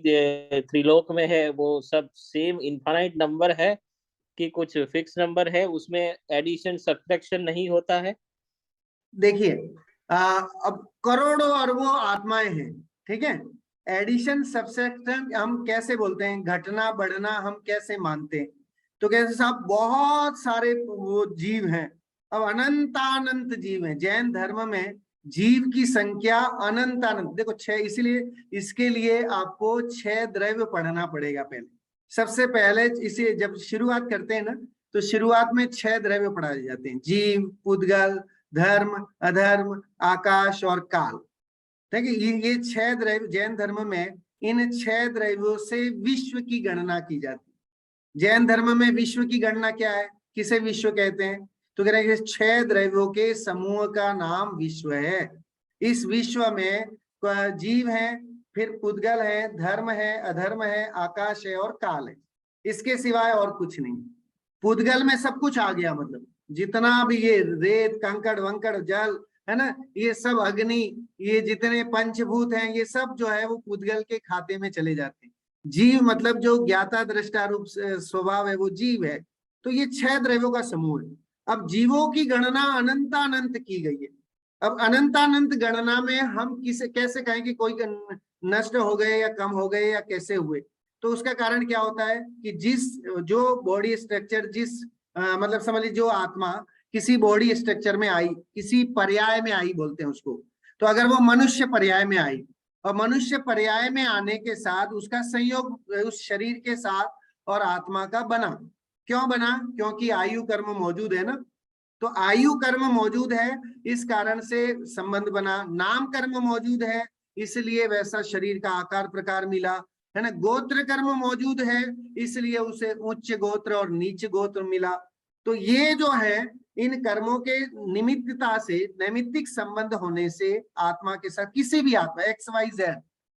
त्रिलोक में है वो सब सेम इनफाइनाइट नंबर है, कि कुछ फिक्स नंबर है, उसमें एडिशन सब्ट्रैक्शन नहीं होता है? देखिए, अब करोड़ों अरबों आत्माएं हैं, ठीक है, एडिशन सब्सट्रैक्शन हम कैसे बोलते हैं, घटना बढ़ना हम कैसे मानते हैं, तो कैसे साहब बहुत सारे वो जीव हैं, अब अनंतानंत जीव हैं। जैन धर्म में जीव की संख्या अनंतानंत, देखो 6, इसीलिए इसके लिए आपको 6 द्रव्य पढ़ना पड़ेगा पहले। सबसे पहले इसे जब शुरुआत करते हैं ना, तो शुरुआत में 6 द्रव्य पढ़ाए जाते हैं, जीव, पुद्गल, धर्म, अधर्म, आकाश और काल। ठीक है, ये 6 द्रव्य जैन धर्म में, इन 6 द्रव्यों से विश्व की गणना की जाती है। जैन धर्म में विश्व की गणना क्या है, किसे विश्व कहते हैं, तो कह रहे हैं 6 द्रव्यों के समूह का नाम विश्व है। इस विश्व में जीव है, फिर पुद्गल है, धर्म है, अधर्म है, आकाश है और काल है, इसके सिवाय और कुछ नहीं। पुद्गल में सब कुछ आ गया, मतलब जितना भी ये रेत, कंकड़ वंकड़, जल, है ना, ये सब, अग्नि, ये जितने पंचभूत हैं, ये सब जो है वो पुद्गल के खाते में चले जाते हैं। जीव मतलब जो ज्ञाता दृष्टा रूप स्वभाव है, वो जीव है। तो ये 6 द्रव्यों का समूह है। अब जीवों की गणना अनंतानंत की गई है। अब अनंतानंत गणना में हम किसे कैसे कहें कि कोई नष्ट हो गए या कम हो गए या कैसे हुए, तो उसका कारण क्या होता है कि जो बॉडी स्ट्रक्चर, मतलब समझ लीजिए जो आत्मा किसी बॉडी स्ट्रक्चर में आई, किसी पर्याय में आई बोलते हैं उसको, तो अगर वो मनुष्य पर्याय में आई, और मनुष्य पर्याय में आने के साथ उसका संयोग उस शरीर के साथ और आत्मा का बना। क्यों बना, क्योंकि आयु कर्म मौजूद है ना, तो आयु कर्म मौजूद है, इस कारण से संबंध बना। नाम कर्म मौजूद है, इसलिए वैसा शरीर का आकार प्रकार मिला, है ना। गोत्र कर्म मौजूद है, इसलिए उसे उच्च गोत्र और नीच गोत्र मिला। तो ये जो है इन कर्मों के निमित्तता से, नैमित्तिक संबंध होने से आत्मा के साथ, किसी भी आत्मा XYZ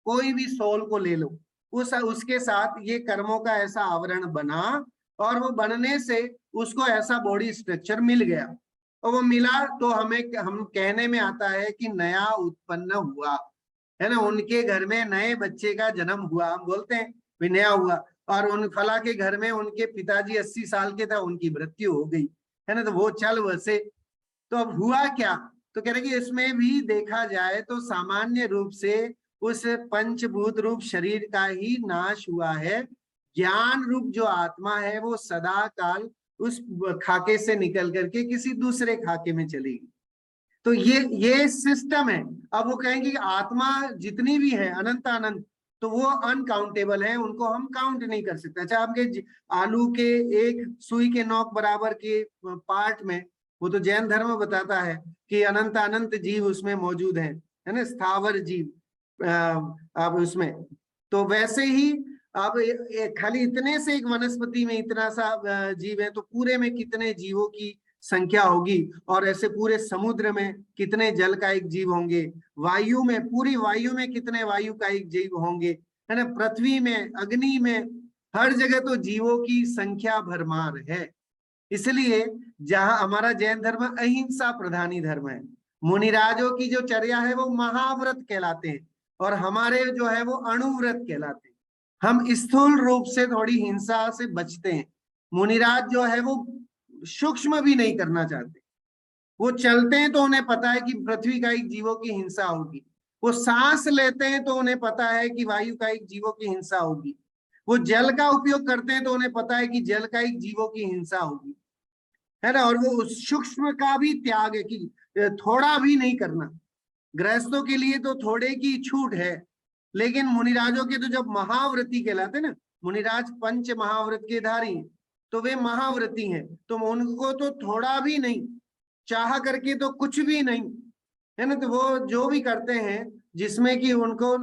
कोई भी सोल को ले लो, उसके साथ ये कर्मों का ऐसा आवरण बना, और वो बनने से उसको ऐसा बॉडी स्ट्रक्चर मिल गया, और वो मिला तो हम कहने में आता है कि नया उत्पन्न हुआ, है ना। उनके घर में नए बच्चे का जन्म हुआ, हम बोलते हैं भी नया हुआ। और उन फला के घर में उनके पिताजी 80 साल के था, उनकी मृत्यु हो गई, है ना। तो वो चल बसे। तो अब हुआ क्या, तो कह रहे कि इसमें भी देखा जाए तो सामान्य रूप से उस पंचभूत रूप शरीर का ही नाश हुआ है। ज्ञान रूप जो आत्मा है वो सदा काल उस खाके से निकल करके किसी दूसरे खाके में चलेगी। तो ये सिस्टम है। अब वो कहेंगे कि आत्मा जितनी भी है अनंत अनंत, तो वो अनकाउंटेबल है, उनको हम काउंट नहीं कर सकते। अच्छा, आपके आलू के एक सुई के नोक बराबर के पार्ट में, वो तो जैन धर्म बताता है कि अनंत अनंत जीव उसमें मौजूद है ना, स्थावर जीव अब उसमें। तो वैसे ही अब खाली इतने से एक वनस्पति में इतना सा जीव है, तो पूरे में कितने जीवों की संख्या होगी, और ऐसे पूरे समुद्र में कितने जल का एक जीव होंगे, वायु में, पूरी वायु में कितने वायु का एक जीव होंगे, है ना। पृथ्वी में, अग्नि में, हर जगह तो जीवों की संख्या भरमार है। इसलिए जहां हमारा जैन धर्म अहिंसा प्रधानी धर्म है, मुनिराजों की जो चर्या है वो महाव्रत कहलाते हैं, और हमारे जो है वो अणुव्रत कहलाते हैं। हम स्थूल रूप से थोड़ी हिंसा से बचते हैं। मुनिराज जो है वो सूक्ष्म भी नहीं करना चाहते, वो चलते हैं तो उन्हें पता है कि पृथ्वी का एक जीवों की हिंसा होगी, वो सांस लेते हैं तो उन्हें पता है कि वायु का एक जीवों की हिंसा होगी, वो जल का उपयोग करते हैं तो उन्हें पता है कि जल का एक जीवों की हिंसा होगी, है ना। और वो उस सूक्ष्म का भी त्याग है कि थोड़ा भी नहीं करना। गृहस्थों के लिए तो थोड़े की छूट है, लेकिन मुनिराजों के तो जब महाव्रती कहलाते ना, मुनिराज पंच महाव्रत के धारी हैं, तो वे महाव्रती हैं, तो उनको तो थोड़ा भी नहीं, चाह करके तो कुछ भी नहीं, है ना। तो वो जो भी करते हैं जिसमें कि उनको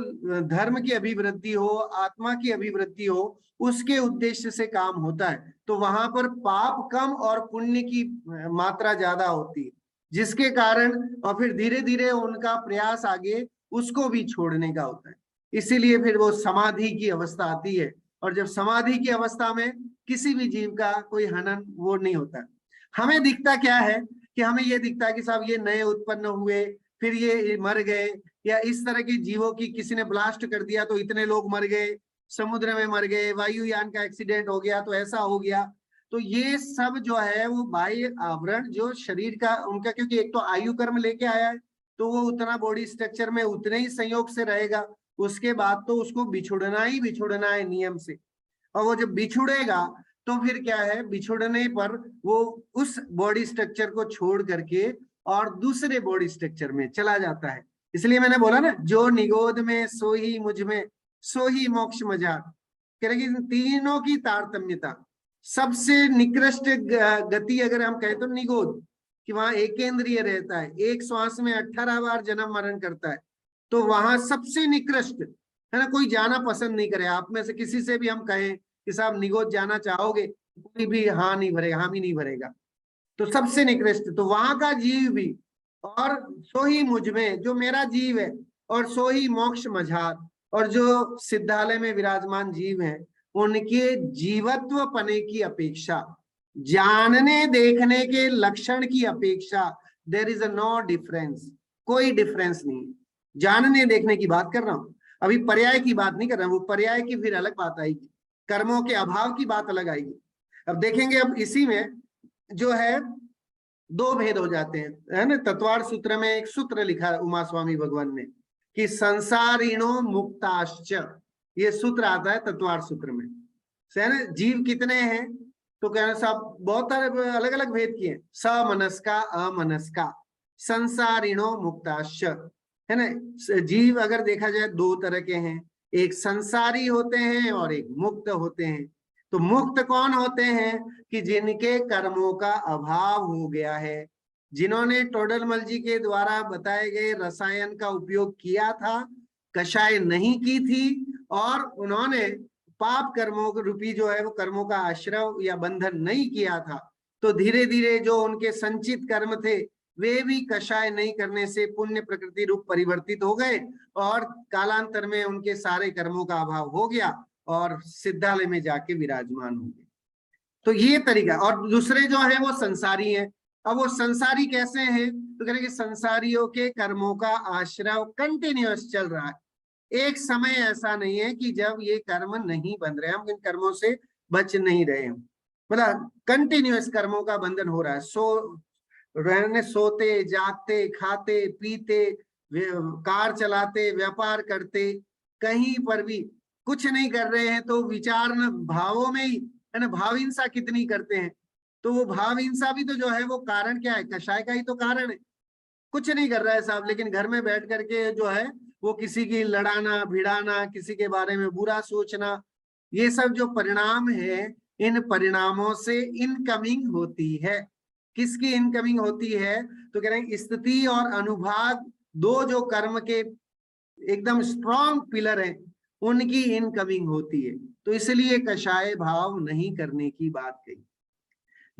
धर्म की अभिवृद्धि हो, आत्मा की अभिवृद्धि हो, उसके उद्देश्य से काम होता है। तो वहां पर पाप कम और पुण्य की मात्रा ज्यादा होती है, जिसके कारण और फिर धीरे धीरे उनका प्रयास आगे उसको भी छोड़ने का होता है। इसीलिए फिर वो समाधि की अवस्था आती है, और जब समाधि की अवस्था में किसी भी जीव का कोई हनन वो नहीं होता। हमें दिखता क्या है कि हमें ये दिखता है कि साहब ये नए उत्पन्न हुए, फिर ये मर गए, या इस तरह के जीवों की किसी ने ब्लास्ट कर दिया तो इतने लोग मर गए, समुद्र में मर गए, वायुयान का एक्सीडेंट हो गया तो ऐसा हो गया। तो ये सब जो है वो बाह्य आवरण जो शरीर का उनका, क्योंकि एक तो आयु कर्म लेके आया है, तो वो उतना बॉडी स्ट्रक्चर में उतने ही संयोग से रहेगा, उसके बाद तो उसको बिछुड़ना ही बिछुड़ना है नियम से। और वो जब बिछुड़ेगा तो फिर क्या है, बिछुड़ने पर वो उस बॉडी स्ट्रक्चर को छोड़ करके और दूसरे बॉडी स्ट्रक्चर में चला जाता है। इसलिए मैंने बोला ना, जो निगोद में सो ही मुझ में सो ही मोक्ष मजार, कह रहे कि तीनों की तारतम्यता, सबसे निकृष्ट गति अगर हम कहें तो निगोद, कि वहां एकेंद्रिय रहता है, एक श्वास में 18 बार जन्म मरण करता है, तो वहां सबसे निकृष्ट, है ना। कोई जाना पसंद नहीं करे, आप में से किसी से भी हम कहें कि साहब निगोद जाना चाहोगे, कोई भी हाँ नहीं भरेगा, हामी नहीं भरेगा। तो सबसे निकृष्ट तो वहां का जीव भी, और सो ही मुझ में जो मेरा जीव है, और सो ही मोक्ष मझार, और जो सिद्धालय में विराजमान जीव हैं उनके जीवत्व पने की अपेक्षा, जानने देखने के लक्षण की अपेक्षा, there is a no difference, कोई डिफरेंस नहीं। जानने देखने की बात कर रहा हूं, अभी पर्याय की बात नहीं कर रहा हूं, वो पर्याय की फिर अलग बात आएगी, कर्मों के अभाव की बात अलग आएगी। अब देखेंगे, अब इसी में जो है दो भेद हो जाते हैं, है ना। तत्वार सूत्र में एक सूत्र लिखा है उमा स्वामी भगवान ने कि संसारिणो मुक्ताश्च, ये सूत्र आता है तत्वार सूत्र में, है ना। जीव कितने हैं, तो कहना साहब बहुत सारे अलग अलग भेद किए, समनस्का अमनस्का, संसारिणो मुक्ताश्च, है ना। जीव अगर देखा जाए दो तरह के हैं, एक संसारी होते हैं और एक मुक्त होते हैं। तो मुक्त कौन होते हैं कि जिनके कर्मों का अभाव हो गया है, जिन्होंने टोडरमल जी के द्वारा बताए गए रसायन का उपयोग किया था कषाय नहीं की थी और उन्होंने पाप कर्मों रूपी जो है वो कर्मों का आश्रय या बंधन नहीं किया था, तो धीरे धीरे जो उनके संचित कर्म थे वे भी कषाय नहीं करने से पुण्य प्रकृति रूप परिवर्तित हो गए और कालांतर में उनके सारे कर्मों का अभाव हो गया और सिद्धालय में जाके विराजमान हो गए। तो ये तरीका। और दूसरे जो है वो संसारी है। अब वो संसारी कैसे हैं? तो कह रहे कि संसारियों के कर्मों का आश्रय कंटिन्यूअस चल रहा है, एक समय ऐसा नहीं है कि जब ये कर्म नहीं बन रहे, हम इन कर्मों से बच नहीं रहे हैं, मतलब कंटिन्यूअस कर्मों का बंधन हो रहा है। रहने सोते जागते खाते पीते कार चलाते व्यापार करते कहीं पर भी कुछ नहीं कर रहे हैं तो विचार भावों में ही है ना, भाव हिंसा कितनी करते हैं। तो वो भाव हिंसा भी तो जो है वो कारण क्या है? कषाय का ही तो कारण है। कुछ नहीं कर रहा है साहब, लेकिन घर में बैठ करके जो है वो किसी की लड़ाना भिड़ाना, किसी के बारे में बुरा सोचना, ये सब जो परिणाम है, इन परिणामों से इनकमिंग होती है। किसकी इनकमिंग होती है? तो कह रहे हैं स्थिति और अनुभाग, दो जो कर्म के एकदम स्ट्रॉन्ग पिलर हैं, उनकी इनकमिंग होती है। तो इसलिए कषाय भाव नहीं करने की बात कही।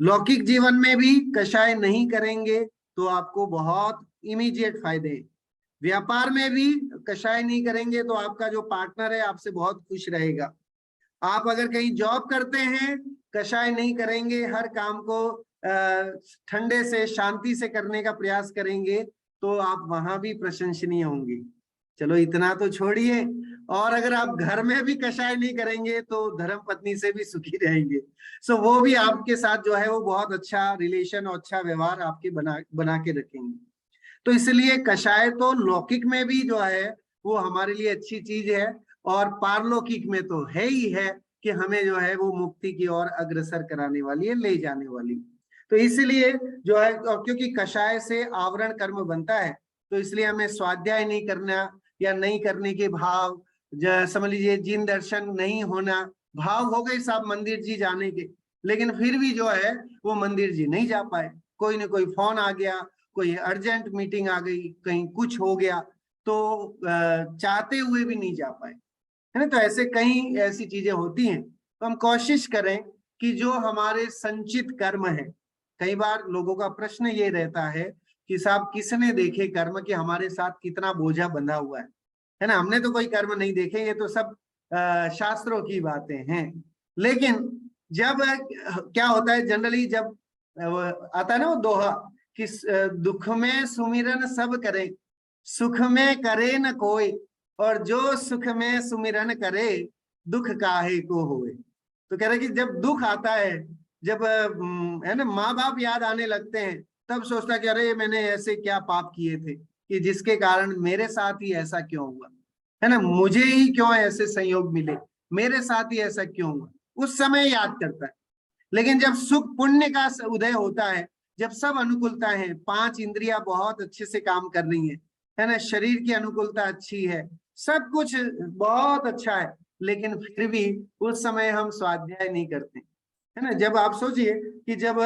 लौकिक जीवन में भी कषाय नहीं करेंगे तो आपको बहुत इमीडिएट फायदे हैं। व्यापार में भी कषाय नहीं करेंगे तो आपका जो पार्टनर है आपसे बहुत खुश रहेगा। आप अगर कहीं जॉब करते हैं, कषाय नहीं करेंगे, हर काम को ठंडे से शांति से करने का प्रयास करेंगे तो आप वहां भी प्रशंसनीय होंगे। चलो इतना तो छोड़िए, और अगर आप घर में भी कषाय नहीं करेंगे तो धर्म पत्नी से भी सुखी रहेंगे। सो वो भी आपके साथ जो है वो बहुत अच्छा रिलेशन और अच्छा व्यवहार आपके बना के रखेंगे। तो इसलिए कषाय तो लौकिक में भी जो है वो हमारे लिए अच्छी चीज है और पारलौकिक में तो है ही है कि हमें जो है वो मुक्ति की ओर अग्रसर कराने वाली है, ले जाने वाली। तो इसलिए जो है, और क्योंकि कषाय से आवरण कर्म बनता है तो इसलिए हमें स्वाध्याय नहीं करना या नहीं करने के भाव, समझ लीजिए जिन दर्शन नहीं होना, भाव हो गए साहब मंदिर जी जाने के, लेकिन फिर भी जो है वो मंदिर जी नहीं जा पाए, कोई ना कोई फोन आ गया, कोई अर्जेंट मीटिंग आ गई, कहीं कुछ हो गया, तो चाहते हुए भी नहीं जा पाए, है ना। तो ऐसे कई ऐसी चीजें होती हैं। तो हम कोशिश करें कि जो हमारे संचित कर्म है, कई बार लोगों का प्रश्न ये रहता है कि साहब किसने देखे कर्म कि हमारे साथ कितना बोझा बंधा हुआ है ना। हमने तो कोई कर्म नहीं देखे, ये तो सब शास्त्रों की बातें हैं। लेकिन जब क्या होता है जनरली, जब आता है ना वो दोहा कि दुख में सुमिरन सब करे, सुख में करे न कोई, और जो सुख में सुमिरन करे दुख काहे को होए। तो कह रहे कि जब दुख आता है, जब है ना माँ बाप याद आने लगते हैं, तब सोचता कि अरे मैंने ऐसे क्या पाप किए थे कि जिसके कारण मेरे साथ ही ऐसा क्यों हुआ, है ना, मुझे ही क्यों ऐसे संयोग मिले, मेरे साथ ही ऐसा क्यों हुआ, उस समय याद करता है। लेकिन जब सुख पुण्य का उदय होता है, जब सब अनुकूलता है, 5 इंद्रियां बहुत अच्छे से काम कर रही है ना, शरीर की अनुकूलता अच्छी है, सब कुछ बहुत अच्छा है, लेकिन फिर भी उस समय हम स्वाध्याय नहीं करते, है ना। जब आप सोचिए कि जब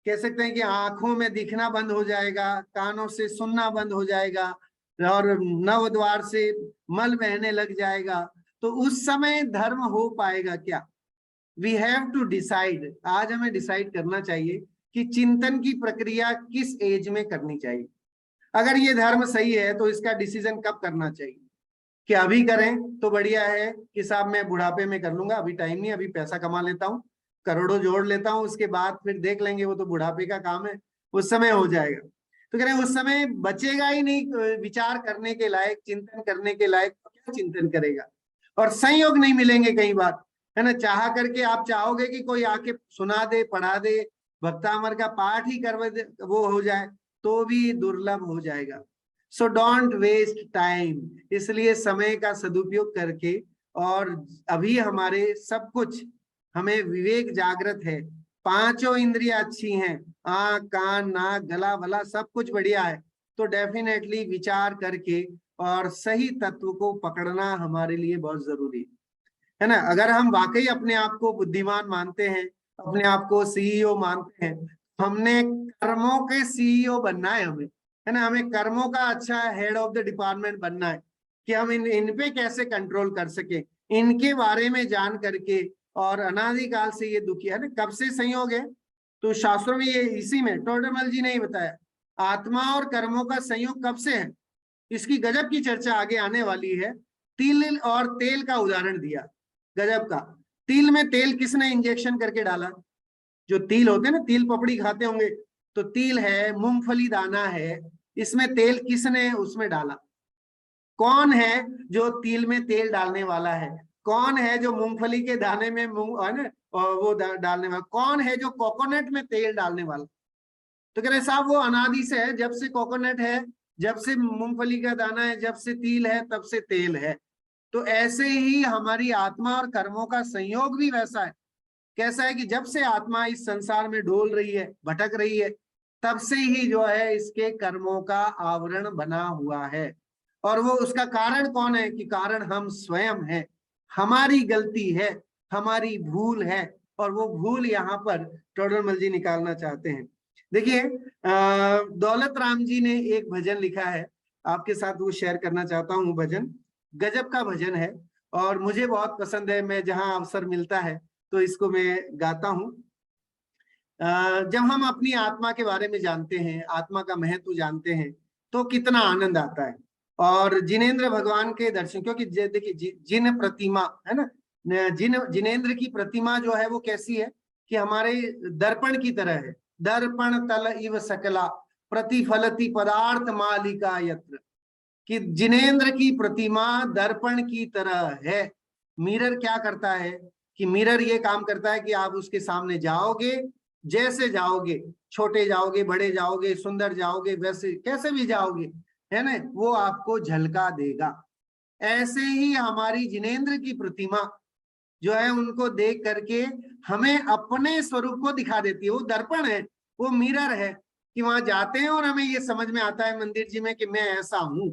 कह सकते हैं कि आंखों में दिखना बंद हो जाएगा, कानों से सुनना बंद हो जाएगा और नव द्वार से मल बहने लग जाएगा, तो उस समय धर्म हो पाएगा क्या? We have to decide. आज हमें डिसाइड करना चाहिए कि चिंतन की प्रक्रिया किस एज में करनी चाहिए। अगर ये धर्म सही है तो इसका डिसीजन कब करना चाहिए? कि अभी करें तो बढ़िया है कि साहब मैं बुढ़ापे में कर लूंगा, अभी टाइम नहीं, अभी पैसा कमा लेता हूँ, करोड़ों जोड़ लेता हूँ, उसके बाद फिर देख लेंगे, वो तो बुढ़ापे का काम है, उस समय हो जाएगा। तो कह रहे हैं उस समय बचेगा ही नहीं विचार करने के लायक, चिंतन करने के लायक, क्या चिंतन करेगा? और संयोग नहीं मिलेंगे कई बार, है ना। चाह करके आप चाहोगे कि कोई आके सुना दे, पढ़ा दे, भक्तामर का पाठ ही करवा दे, वो हो जाए, तो भी दुर्लभ हो जाएगा। So don't waste time. इसलिए समय का सदुपयोग करके, और अभी हमारे सब कुछ, हमें विवेक जागृत है, 5 इंद्रियां अच्छी हैं, आंख कान नाक गला वला सब कुछ बढ़िया है, तो डेफिनेटली विचार करके और सही तत्व को पकड़ना हमारे लिए बहुत जरूरी है ना। अगर हम वाकई अपने आप को बुद्धिमान मानते हैं, अपने आप को सीईओ मानते हैं, हमने कर्मों के सीईओ बनना है हमें, है ना, हमें कर्मों का अच्छा हेड ऑफ द डिपार्टमेंट बनना है कि हम इन पे कैसे कंट्रोल कर सके, इनके बारे में जान करके। और अनादिकाल से ये दुखी है ना, कब से संयोग है, तो शास्त्रों में ये इसी में टोडरमल जी ने ही बताया, आत्मा और कर्मों का संयोग कब से है। इसकी गजब की चर्चा आगे आने वाली है। तिल और तेल का उदाहरण दिया, गजब का। तिल में तेल किसने इंजेक्शन करके डाला, जो तिल होते हैं ना, तिल पपड़ी खाते होंगे, तो तिल है, मूंगफली दाना है, इसमें तेल किसने उसमें डाला, कौन है जो तिल में तेल डालने वाला है, कौन है जो मूंगफली के दाने में मूंग है ना वो डालने वाला, कौन है जो कोकोनट में तेल डालने वाला। तो कह रहे साहब वो अनादि से है, जब से कोकोनट है, जब से मूंगफली का दाना है, जब से तिल है, तब से तेल है। तो ऐसे ही हमारी आत्मा और कर्मों का संयोग भी वैसा है। कैसा है कि जब से आत्मा इस संसार में डोल रही है, भटक रही है, तब से ही जो है इसके कर्मों का आवरण बना हुआ है। और वो उसका कारण कौन है, कि कारण हम स्वयं हैं, हमारी गलती है, हमारी भूल है। और वो भूल यहाँ पर टोडरमल जी निकालना चाहते हैं। देखिए दौलत राम जी ने एक भजन लिखा है, आपके साथ वो शेयर करना चाहता हूँ। भजन गजब का भजन है और मुझे बहुत पसंद है, मैं जहां अवसर मिलता है तो इसको मैं गाता हूं। जब हम अपनी आत्मा के बारे में जानते हैं, आत्मा का महत्व जानते हैं, तो कितना आनंद आता है। और जिनेंद्र भगवान के दर्शन, क्योंकि देखिए जिन प्रतिमा है ना, जिनेंद्र की प्रतिमा जो है वो कैसी है कि हमारे दर्पण की तरह है। दर्पण तल इव सकला प्रतिफलति पदार्थ मालिका यत्र, कि जिनेंद्र की प्रतिमा दर्पण की तरह है। मिरर क्या करता है कि मिरर ये काम करता है कि आप उसके सामने जाओगे, जैसे जाओगे, छोटे जाओगे, बड़े जाओगे, सुंदर जाओगे, वैसे कैसे भी जाओगे, है ना, वो आपको झलका देगा। ऐसे ही हमारी जिनेंद्र की प्रतिमा जो है, उनको देख करके हमें अपने स्वरूप को दिखा देती है। वो दर्पण है, वो मिरर है, कि वहां जाते हैं और हमें ये समझ में आता है मंदिर जी में कि मैं ऐसा हूं,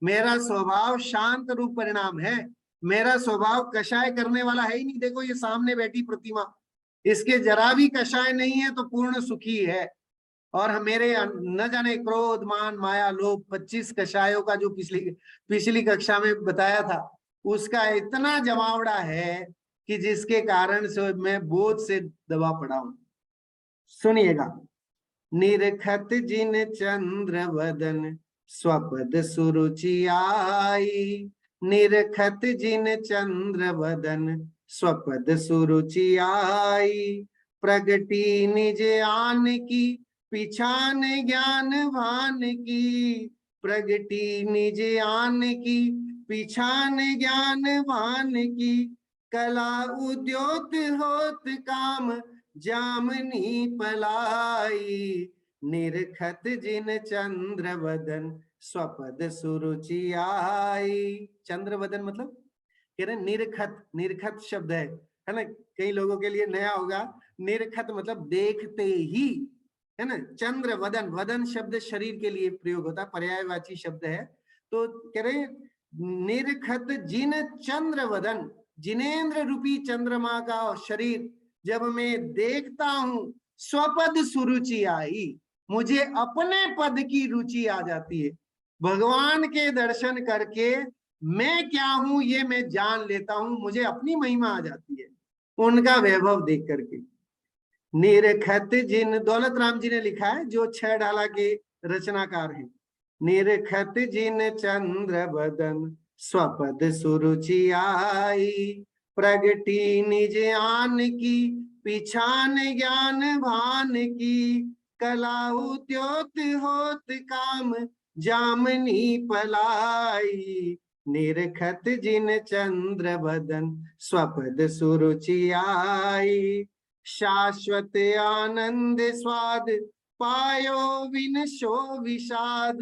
मेरा स्वभाव शांत रूप परिणाम है, मेरा स्वभाव कषाय करने वाला है ही नहीं। देखो ये सामने बैठी प्रतिमा, इसके जरा भी कषाय नहीं है तो पूर्ण सुखी है। और मेरे न जाने क्रोध मान माया लोभ 25 कषायों का जो पिछली कक्षा में बताया था, उसका इतना जमावड़ा है कि जिसके कारण से मैं बोझ से दबा पड़ा हूं। सुनिएगा। निरखत जिन चंद्र वदन स्वपद सुरुचि आई, निरखत जिन चंद्र वदन स्वपद सुरुचि आई, प्रगटी निज आन की पिछान ज्ञान भान की, प्रगटी निज आन की पिछान ज्ञान भान की, कला उद्योत होत काम जामनी पलाई, निरखत जिन चंद्र वदन स्वपद सुरुचि आई। चंद्र वदन मतलब कह रहे निरखत, निरखत शब्द है ना, कई लोगों के लिए नया होगा। निरखत मतलब देखते ही, है ना। चंद्र वदन, वदन शब्द शरीर के लिए प्रयोग होता है, पर्यायवाची शब्द है। तो कह रहे निरखत जिन चंद्र वदन, जिनेंद्र रूपी चंद्रमा का शरीर जब मैं देखता हूं, स्वपद सुरुचि आई, मुझे अपने पद की रुचि आ जाती है। भगवान के दर्शन करके मैं क्या हूं ये मैं जान लेता हूं, मुझे अपनी महिमा आ जाती है उनका वैभव देख करके। निरखत जिन, दौलत राम जी ने लिखा है जो 6 डाला के रचनाकार हैं। निरखत जिन चंद्र बदन स्वपद सुरुचि आई, प्रगटी निज आन की पिछान ज्ञान भान की, कला उद्योत होत काम जामनी पलाई, निरखत जिन चंद्र बदन स्वपद सुरुचि आई, शाश्वत आनंद स्वाद पायो विन शो विषाद।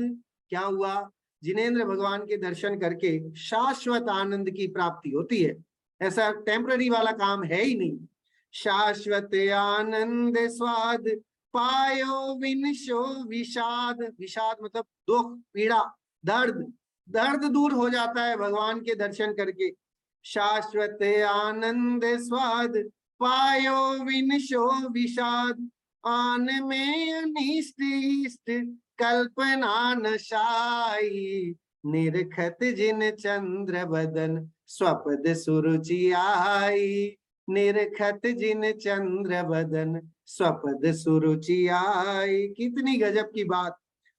क्या हुआ, जिनेंद्र भगवान के दर्शन करके शाश्वत आनंद की प्राप्ति होती है, ऐसा टेम्पररी वाला काम है ही नहीं। शाश्वत आनंद स्वाद पायो विन शो विषाद, विषाद मतलब दुख पीड़ा दर्द, दर्द दूर हो जाता है भगवान के दर्शन करके। शाश्वत आनंद स्वाद पायो विन शो विषाद, आन में अनिष्ट इष्ट कल्पना नशाई, निरखत जिन चंद्र बदन स्वपद सुरुचि आई, निरखत जिन चंद्र बदन स्वपद सुरुचि आई। कितनी गजब की बात।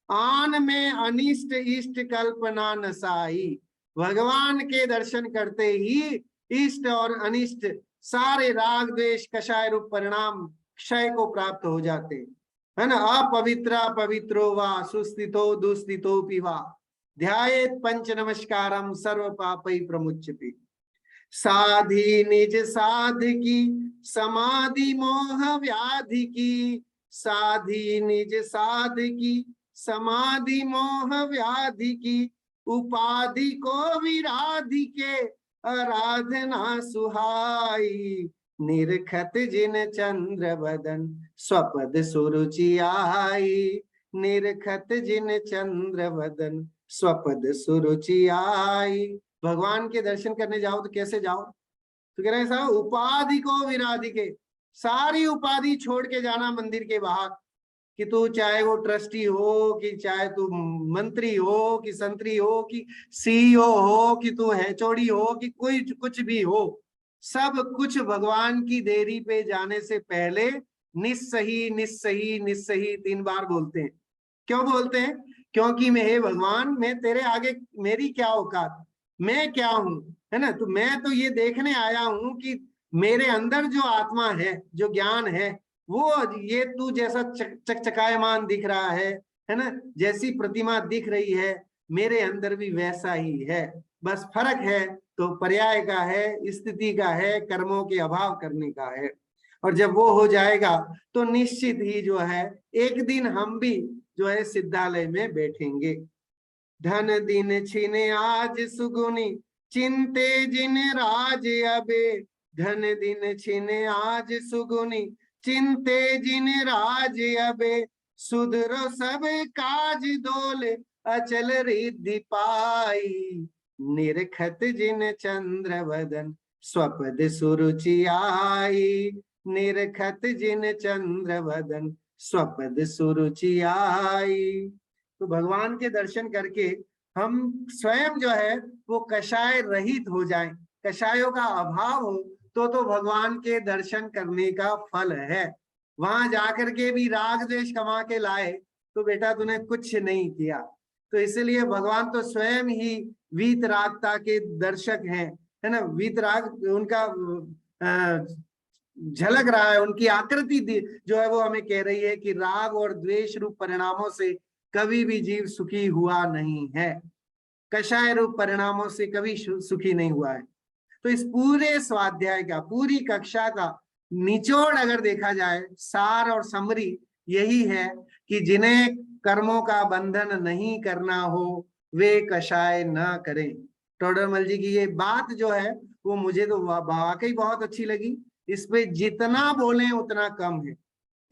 आन में अनिष्ट इष्ट कल्पना नसाई, भगवान के दर्शन करते ही इष्ट और अनिष्ट सारे राग द्वेष कषाय रूप परिणाम क्षय को प्राप्त हो जाते, है ना। अपवित्रा पवित्रो वा सुस्थितो दुस्थितो पिवा, ध्यायेत पंच नमस्कारम सर्व पापै प्रमुच्यते। साधी निज साध की समाधि मोह व्याधि की, साधी निज साध की समाधि मोह व्याधि की, उपाधि को विराधि के आराधना सुहाई, निरखत जिन चंद्र बदन स्वपद सुरुचि आई, निरखत जिन चंद्र बदन स्वपद सुरुचि आई। भगवान के दर्शन करने जाओ तो कैसे जाओ? तो कह रहे हैं साहब उपाधि को विराधि के, सारी उपाधि छोड़ के जाना मंदिर के बाहर, कि तू चाहे वो ट्रस्टी हो, कि चाहे तू मंत्री हो, कि संतरी हो, कि सीईओ हो, कि तू HOD हो, कि कोई कुछ भी हो, सब कुछ भगवान की देरी पे जाने से पहले निस्सही निस्सही निस्सही 3 बार बोलते हैं। क्यों बोलते हैं? क्योंकि मैं हे भगवान, मैं तेरे आगे मेरी क्या औकात, मैं क्या हूं, है ना। तो मैं तो ये देखने आया हूं कि मेरे अंदर जो आत्मा है, जो ज्ञान है, वो ये तू जैसा चकचकायमान दिख रहा है ना, जैसी प्रतिमा दिख रही है, मेरे अंदर भी वैसा ही है। बस फर्क है तो पर्याय का है, स्थिति का है, कर्मों के अभाव करने का है। और जब वो हो जाएगा तो निश्चित ही जो है एक दिन हम भी जो है सिद्धालय में बैठेंगे। धन दिन छिने आज सुगुनी, चिंते जिन राज अबे, धन दिन छिने आज सुगुनी, चिंते जिन राज अबे, सुधरो सब काज दोल अचल रिद्धि पाई, निरखत जिन चंद्र बदन स्वपद सुरुचि आई, निरखत जिन चंद्र बदन स्वपद सुरुचि आई। तो भगवान के दर्शन करके हम स्वयं जो है वो कषाय रहित हो जाएं, कषायों का अभाव हो तो भगवान के दर्शन करने का फल है। वहां जाकर के भी राग द्वेष कमा के लाए तो बेटा तूने कुछ नहीं किया। तो इसलिए भगवान तो स्वयं ही वीतरागता के दर्शक हैं, है ना। वीतराग उनका झलक रहा है, उनकी आकृति जो है वो हमें कह रही है कि राग और द्वेष रूप परिणामों से कभी भी जीव सुखी हुआ नहीं है, कषाय रूप परिणामों से कभी सुखी नहीं हुआ है। तो इस पूरे स्वाध्याय का, पूरी कक्षा का निचोड़ अगर देखा जाए, सार और समरी यही है कि जिन्हें कर्मों का बंधन नहीं करना हो वे कषाय न करें। टोडरमल जी की ये बात जो है वो मुझे तो वाकई बहुत अच्छी लगी। इस पे जितना बोलें उतना कम है,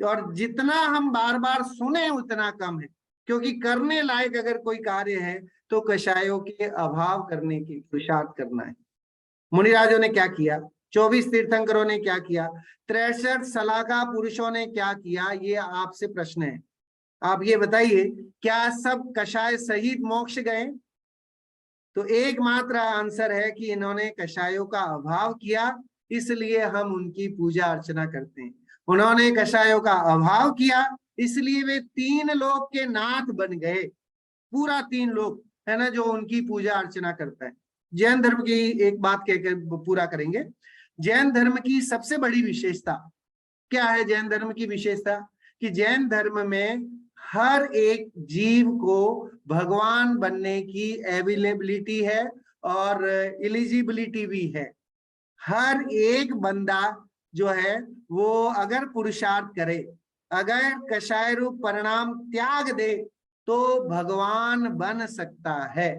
और जितना हम बार बार सुने उतना कम है, क्योंकि करने लायक अगर कोई कार्य है तो कषायों के अभाव करने की पुरुषार्थ करना है। मुनिराजों ने क्या किया, 24 तीर्थंकरों ने क्या किया, 63 सलाका पुरुषों ने क्या किया, ये आपसे प्रश्न है। आप ये बताइए, क्या सब कषाय सहित मोक्ष गए? तो एकमात्र आंसर है कि इन्होंने कषायों का अभाव किया, इसलिए हम उनकी पूजा अर्चना करते हैं। उन्होंने कषायों का अभाव किया, इसलिए वे 3 लोक के नाथ बन गए, पूरा 3 लोक, है ना, जो उनकी पूजा अर्चना करता है। जैन धर्म की एक बात कहकर पूरा करेंगे। जैन धर्म की सबसे बड़ी विशेषता क्या है? जैन धर्म की विशेषता कि जैन धर्म में हर एक जीव को भगवान बनने की अवेलेबिलिटी है और एलिजिबिलिटी भी है। हर एक बंदा जो है वो अगर पुरुषार्थ करे, अगर कषाय रूप परिणाम त्याग दे तो भगवान बन सकता है।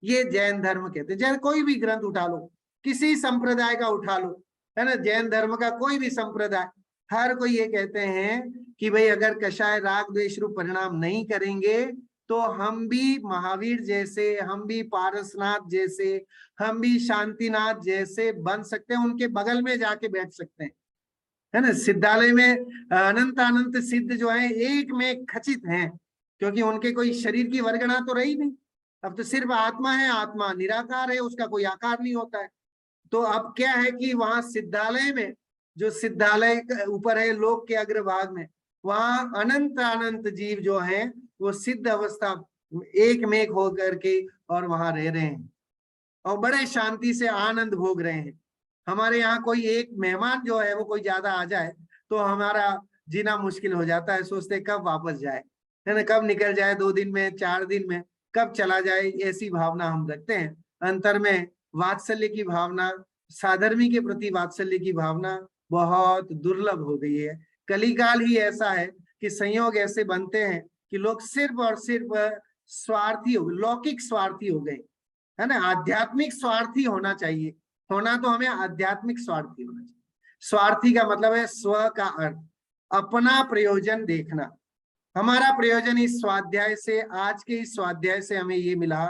ये जैन धर्म कहते हैं। जैन कोई भी ग्रंथ उठा लो, किसी संप्रदाय का उठा लो, है ना, जैन धर्म का कोई भी संप्रदाय, हर कोई ये कहते हैं कि भाई अगर कषाय राग द्वेष रूप परिणाम नहीं करेंगे तो हम भी महावीर जैसे, हम भी पारसनाथ जैसे, हम भी शांतिनाथ जैसे बन सकते हैं, उनके बगल में जाके बैठ सकते हैं, है ना। सिद्धालय में अनंत अनंत सिद्ध जो है एक में खचित हैं, क्योंकि उनके कोई शरीर की वर्गणा तो रही नहीं। अब तो सिर्फ आत्मा है, आत्मा निराकार है, उसका कोई आकार नहीं होता है। तो अब क्या है कि वहां सिद्धालय में, जो सिद्धालय ऊपर है लोक के अग्रभाग में, वहां अनंत अनंत जीव जो हैं वो सिद्ध अवस्था एक मेक होकर के और वहां रह रहे हैं और बड़े शांति से आनंद भोग रहे हैं। हमारे यहाँ कोई एक मेहमान जो है वो कोई ज्यादा आ जाए तो हमारा जीना मुश्किल हो जाता है, सोचते कब वापस जाए, है ना, कब निकल जाए, 2 दिन में, 4 दिन में, कब चला जाए, ऐसी भावना हम रखते हैं। अंतर में वात्सल्य की भावना, साधर्मी के प्रति वात्सल्य की भावना बहुत दुर्लभ हो गई है। कलिकाल ही ऐसा है कि संयोग ऐसे बनते हैं कि लोग सिर्फ और सिर्फ स्वार्थी हो, लौकिक स्वार्थी हो गए, है ना। आध्यात्मिक स्वार्थी होना चाहिए, होना तो हमें आध्यात्मिक स्वार्थी होना चाहिए। स्वार्थी का मतलब है स्व का अर्थ, अपना प्रयोजन देखना। हमारा प्रयोजन इस स्वाध्याय से, आज के इस स्वाध्याय से हमें ये मिला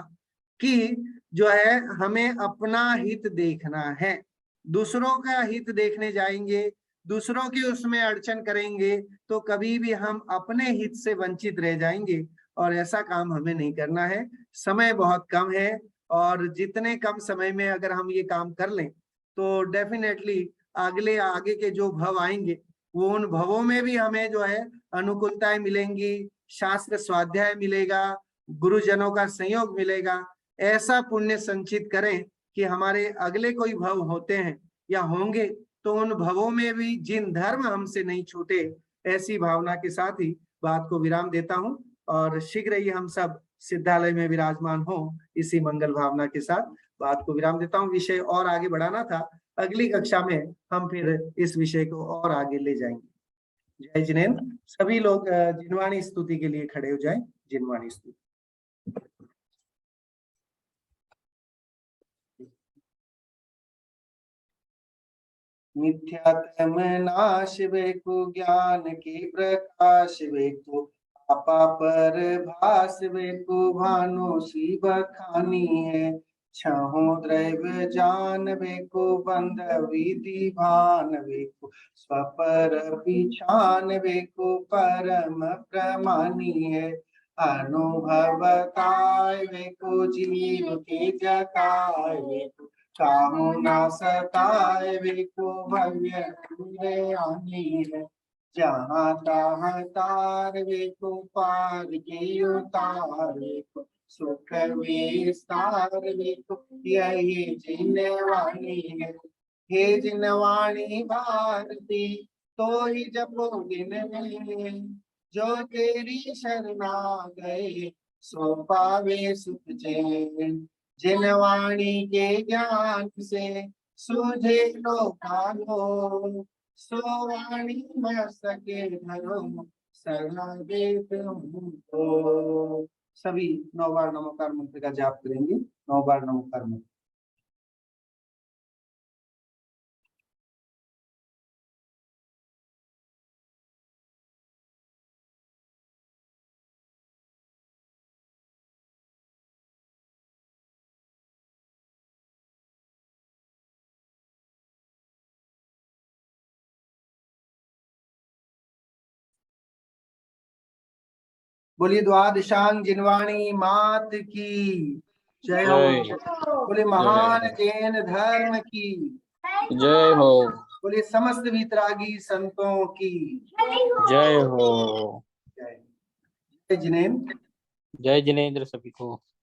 कि जो है हमें अपना हित देखना है। दूसरों का हित देखने जाएंगे, दूसरों की उसमें अड़चन करेंगे तो कभी भी हम अपने हित से वंचित रह जाएंगे, और ऐसा काम हमें नहीं करना है। समय बहुत कम है और जितने कम समय में अगर हम ये काम कर लें तो डेफिनेटली आगे के जो भव आएंगे वो उन भवों में भी हमें जो है अनुकूलताएं मिलेंगी, शास्त्र स्वाध्याय मिलेगा, गुरुजनों का संयोग मिलेगा। ऐसा पुण्य संचित करें कि हमारे अगले कोई भव होते हैं या होंगे तो उन भवों में भी जिन धर्म हमसे नहीं छूटे, ऐसी भावना के साथ ही बात को विराम देता हूं और शीघ्र ही हम सब सिद्धालय में विराजमान हो, इसी मंगल भावना के साथ बात को विराम देता हूं। विषय और आगे बढ़ाना था, अगली कक्षा में हम फिर इस विषय को और आगे ले जाएंगे। जय जिनेन्द्र। सभी लोग जिनवाणी स्तुति के लिए खड़े हो जाएं। जिनवाणी स्तुति। मिथ्यात्म नाश वेको ज्ञान के प्रकाश वेको, आपा पर भास वेको भानु शिव खानी है। छहो द्रव्य जान वेको बंध विधि भान वेको, स्वपर पिछान वेको परम प्रमानी है। अनुभवताय वेको जीव के जताय वेको, कामो ना सताए वेको भव्य आनी है। जहाँ तहाँ तार वेको पार के उतार वेको, सुख विस्तार वेको यही जिनवाणी है। हे जिनवाणी भारती तो ही जपो दिन में, जो तेरी शरणा गए सो पावे सुख चैन। जिनवाणी के ज्ञान से सूझे लोकालो, सो वाणी मस्तके धरो सदा देत हूँ तो। सभी 9 बार नमोकार मंत्र का जाप करेंगे। 9 बार नमोकार मंत्र। बोलिए द्वादशांग जिनवाणी मात की जय हो। बोले महान जैन धर्म की जय हो। बोले समस्त वितरागी संतों की जय हो। जय। जय जिनेन्द्र। जय जिनेन्द्र सभी को।